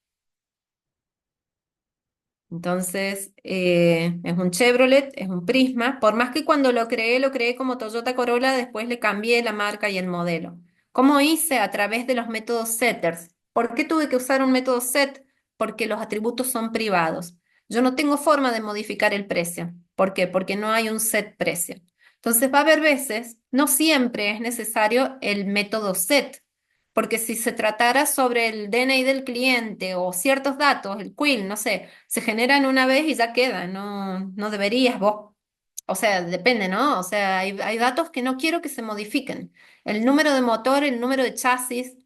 Entonces, es un Chevrolet, es un Prisma. Por más que cuando lo creé como Toyota Corolla, después le cambié la marca y el modelo. ¿Cómo hice? A través de los métodos setters. ¿Por qué tuve que usar un método set? Porque los atributos son privados. Yo no tengo forma de modificar el precio. ¿Por qué? Porque no hay un set precio. Entonces va a haber veces, no siempre es necesario el método set. Porque si se tratara sobre el DNI del cliente o ciertos datos, el quill, no sé, se generan una vez y ya queda, no deberías vos. O sea, depende, ¿no? O sea, hay datos que no quiero que se modifiquen. El número de motor, el número de chasis,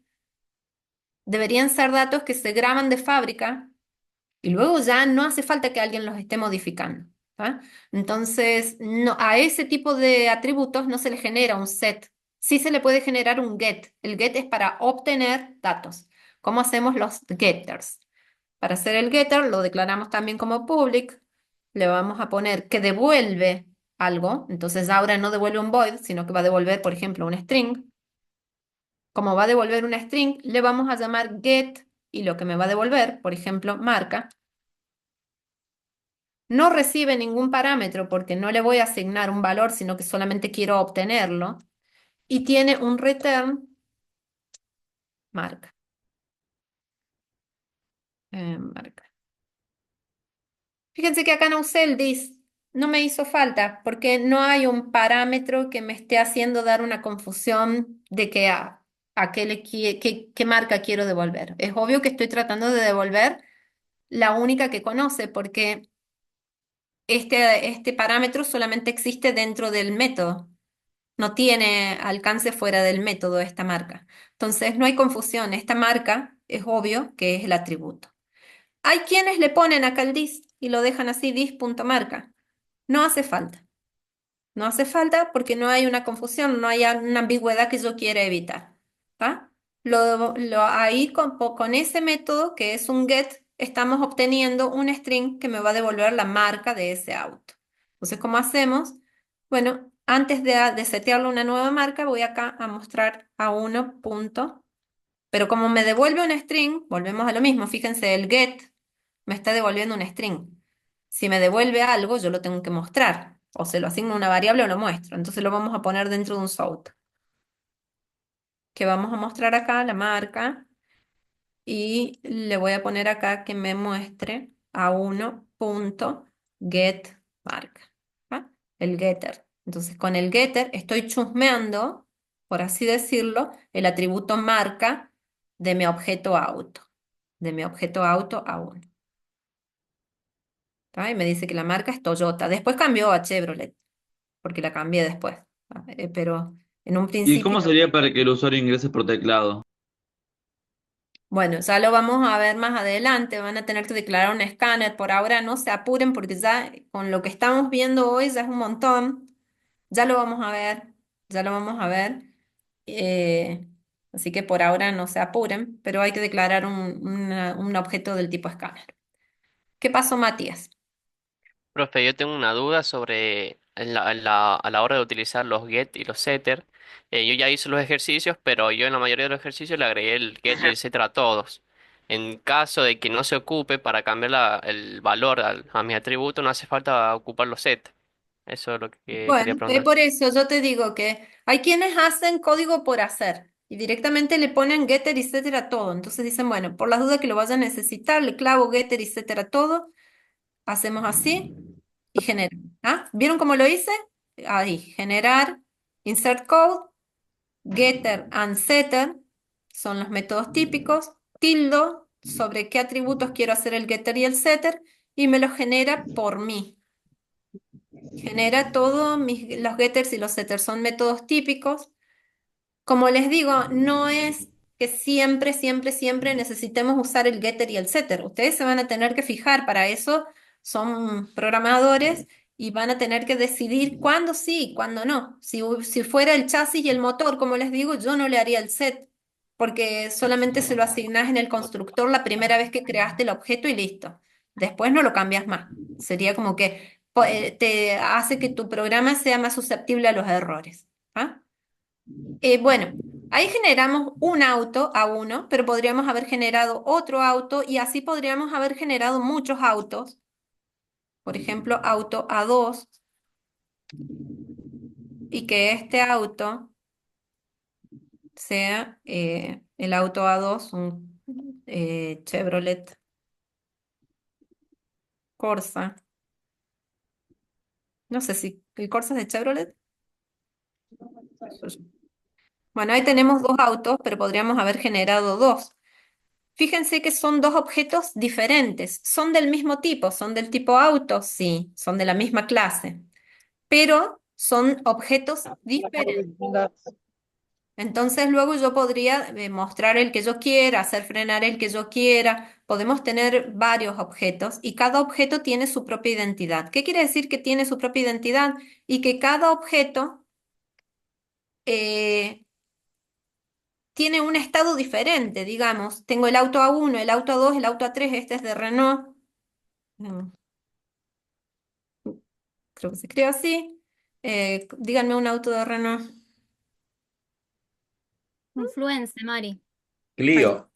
deberían ser datos que se graban de fábrica y luego ya no hace falta que alguien los esté modificando. ¿Tá? Entonces, no, a ese tipo de atributos no se le genera un set. Sí se le puede generar un get. El get es para obtener datos. ¿Cómo hacemos los getters? Para hacer el getter lo declaramos también como public. Le vamos a poner que devuelve algo. Entonces ahora no devuelve un void, sino que va a devolver, por ejemplo, un string. Como va a devolver una string, le vamos a llamar get y lo que me va a devolver, por ejemplo, marca. No recibe ningún parámetro porque no le voy a asignar un valor, sino que solamente quiero obtenerlo. Y tiene un return marca. Marca. Fíjense que acá no usé el this. No me hizo falta porque no hay un parámetro que me esté haciendo dar una confusión de que a qué marca quiero devolver. Es obvio que estoy tratando de devolver la única que conoce porque este parámetro solamente existe dentro del método. No tiene alcance fuera del método esta marca. Entonces no hay confusión. Esta marca es obvio que es el atributo. Hay quienes le ponen acá el this y lo dejan así dis.marca. No hace falta. No hace falta porque no hay una confusión, no hay una ambigüedad que yo quiera evitar. ¿Tá? Ahí con ese método que es un get, estamos obteniendo un string que me va a devolver la marca de ese auto. Entonces, ¿cómo hacemos? Bueno, antes de setearle una nueva marca, voy acá a mostrar a 1 punto. Pero como me devuelve un string, volvemos a lo mismo. Fíjense, el get me está devolviendo un string. Si me devuelve algo, yo lo tengo que mostrar. O se lo asigno a una variable o lo muestro. Entonces lo vamos a poner dentro de un south. Que vamos a mostrar acá la marca. Y le voy a poner acá que me muestre a 1.getMarca. ¿Ah? El getter. Entonces con el getter estoy chusmeando, por así decirlo, el atributo marca de mi objeto auto. De mi objeto auto a 1. ¿Tá? Y me dice que la marca es Toyota. Después cambió a Chevrolet, porque la cambié después. ¿Tá? Pero en un ¿Y principio, cómo sería para que el usuario ingrese por teclado? bueno, ya lo vamos a ver más adelante. Van a tener que declarar un escáner. Por ahora no se apuren porque ya con lo que estamos viendo hoy ya es un montón. Ya lo vamos a ver. Ya lo vamos a ver. Eh, Así que por ahora no se apuren, pero hay que declarar un objeto del tipo escáner. ¿Qué pasó, Matías? Profe, yo tengo una duda sobre a la hora de utilizar los get y los setter. Yo ya hice los ejercicios, pero yo en la mayoría de los ejercicios le agregué el get y el setter a todos. En caso de que no se ocupe para cambiar el valor a mi atributo, no hace falta ocupar los set. Eso es lo que quería Bueno, preguntar. por eso yo te digo que hay quienes hacen código por hacer y directamente le ponen getter y setter a todo. Entonces dicen, bueno, por las dudas que lo vaya a necesitar, le clavo getter y setter a todo, hacemos así y generamos. ¿Ah? ¿Vieron cómo lo hice? Ahí, generar, insert code, getter and setter son los métodos típicos, tildo sobre qué atributos quiero hacer el getter y el setter y me lo genera por mí. Genera todos los getters y los setters, son métodos típicos. Como les digo, no es que siempre, siempre, siempre necesitemos usar el getter y el setter. Ustedes se van a tener que fijar para eso, son programadores y van a tener que decidir cuándo sí y cuándo no. Si fuera el chasis y el motor, como les digo, yo no le haría el set, porque solamente se lo asignás en el constructor la primera vez que creaste el objeto y listo. Después no lo cambias más. Sería como que te hace que tu programa sea más susceptible a los errores. ¿Ah? Bueno, ahí generamos un auto a 1, pero podríamos haber generado otro auto y así podríamos haber generado muchos autos. Por ejemplo, auto a 2 y que este auto sea el auto a 2 un Chevrolet Corsa. No sé si el Corsa es de Chevrolet. Bueno, ahí tenemos dos autos, pero podríamos haber generado dos. Fíjense que son dos objetos diferentes. ¿Son del mismo tipo? ¿Son del tipo auto? Sí, son de la misma clase. Pero son objetos diferentes. Entonces luego yo podría mostrar el que yo quiera, hacer frenar el que yo quiera. Podemos tener varios objetos y cada objeto tiene su propia identidad. ¿Qué quiere decir que tiene su propia identidad? Y que cada objeto eh, tiene un estado diferente, digamos. Tengo el auto A1, el auto A2, el auto A3, este es de Renault. Mm, Creo que se escribe así. Díganme un auto de Renault. Influencer, Mari. Ahí, Clio.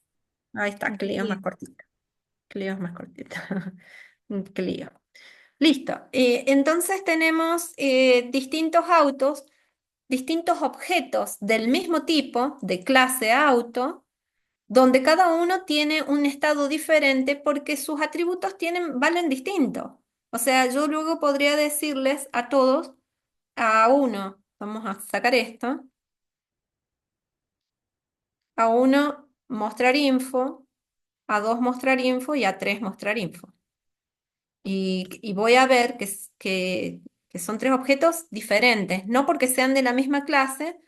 ahí está, Clio es más Clio. cortita. Clio es más cortita. Un Clio. Listo. Entonces tenemos distintos autos, distintos objetos del mismo tipo, de clase auto, donde cada uno tiene un estado diferente porque sus atributos valen distinto. O sea, yo luego podría decirles a todos, a uno, vamos a sacar esto, a uno mostrar info, a dos mostrar info y a tres mostrar info. Y voy a ver que son tres objetos diferentes, no porque sean de la misma clase,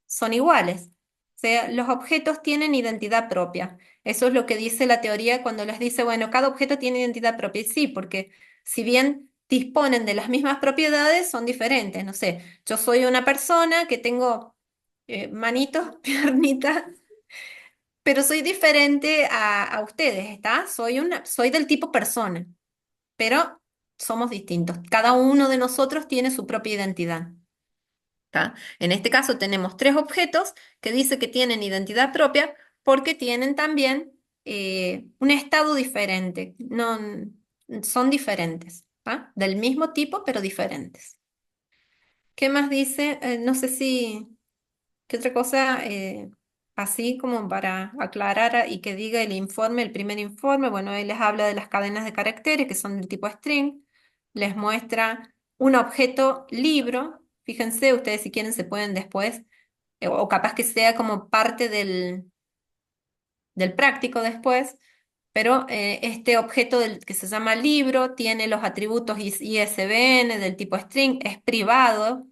son iguales. O sea, los objetos tienen identidad propia. Eso es lo que dice la teoría cuando les dice, bueno, cada objeto tiene identidad propia. Y sí, porque si bien disponen de las mismas propiedades, son diferentes. No sé, yo soy una persona que tengo manitos, piernitas, pero soy diferente a ustedes, ¿está? Soy del tipo persona, pero somos distintos. Cada uno de nosotros tiene su propia identidad. ¿Tá? En este caso tenemos tres objetos que dice que tienen identidad propia porque tienen también un estado diferente. No, son diferentes, ¿tá? Del mismo tipo, pero diferentes. ¿Qué más dice? No sé si, ¿qué otra cosa? Así como para aclarar y que diga el informe, el primer informe, bueno, él les habla de las cadenas de caracteres que son del tipo string, les muestra un objeto libro, fíjense, ustedes si quieren se pueden después, o capaz que sea como parte del práctico después, pero este objeto que se llama libro tiene los atributos ISBN del tipo string, es privado,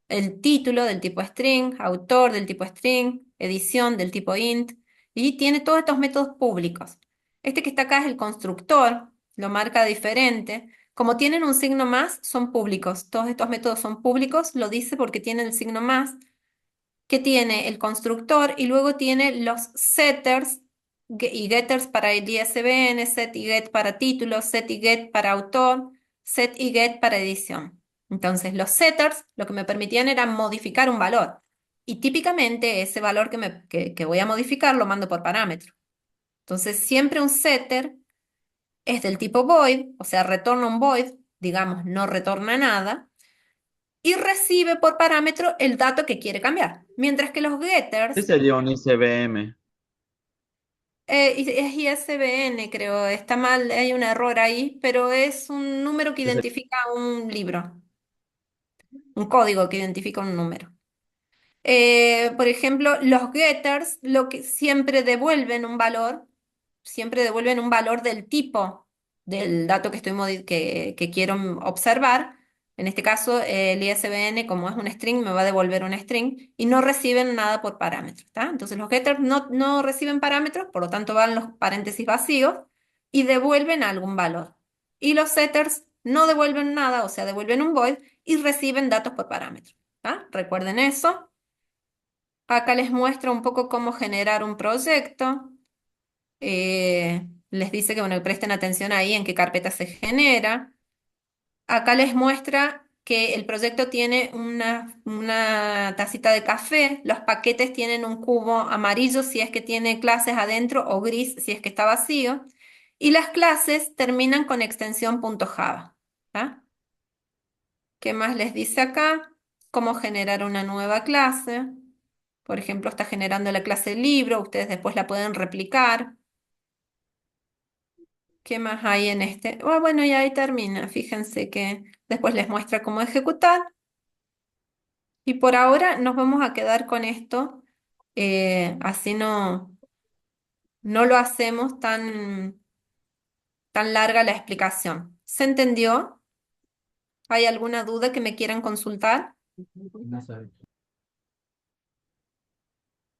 el título del tipo string, autor del tipo string, edición del tipo int, y tiene todos estos métodos públicos. Este que está acá es el constructor, lo marca diferente. Como tienen un signo más, son públicos. Todos estos métodos son públicos, lo dice porque tiene el signo más que tiene el constructor y luego tiene los setters y getters para el ISBN, set y get para título, set y get para autor, set y get para edición. Entonces, los setters lo que me permitían era modificar un valor. Y típicamente ese valor que voy a modificar lo mando por parámetro. Entonces, siempre un setter es del tipo void, o sea, retorna un void, digamos, no retorna nada y recibe por parámetro el dato que quiere cambiar. Mientras que los ¿Qué getters, sería un ICBM? es ISBN, creo, está mal, hay un error ahí, pero es un número que identifica un libro, un código que identifica un número. Por ejemplo, los getters lo que siempre devuelven un valor del tipo del dato que quiero observar. En este caso, el ISBN, como es un string, me va a devolver un string y no reciben nada por parámetro, ¿tá? Entonces los getters no reciben parámetros, por lo tanto van los paréntesis vacíos y devuelven algún valor. Y los setters no devuelven nada, o sea, devuelven un void y reciben datos por parámetro, ¿tá? Recuerden eso. Acá les muestro un poco cómo generar un proyecto. Les dice que, bueno, que presten atención ahí en qué carpeta se genera. Acá les muestra que el proyecto tiene una tacita de café, los paquetes tienen un cubo amarillo si es que tiene clases adentro o gris si es que está vacío, y las clases terminan con extensión .java. ¿Tá? ¿Qué más les dice acá? Cómo generar una nueva clase. Por ejemplo, está generando la clase libro, ustedes después la pueden replicar. ¿Qué más hay en este? Bueno, y ahí termina. Fíjense que después les muestra cómo ejecutar. Y por ahora nos vamos a quedar con esto. Así no lo hacemos tan larga la explicación. ¿Se entendió? ¿Hay alguna duda que me quieran consultar?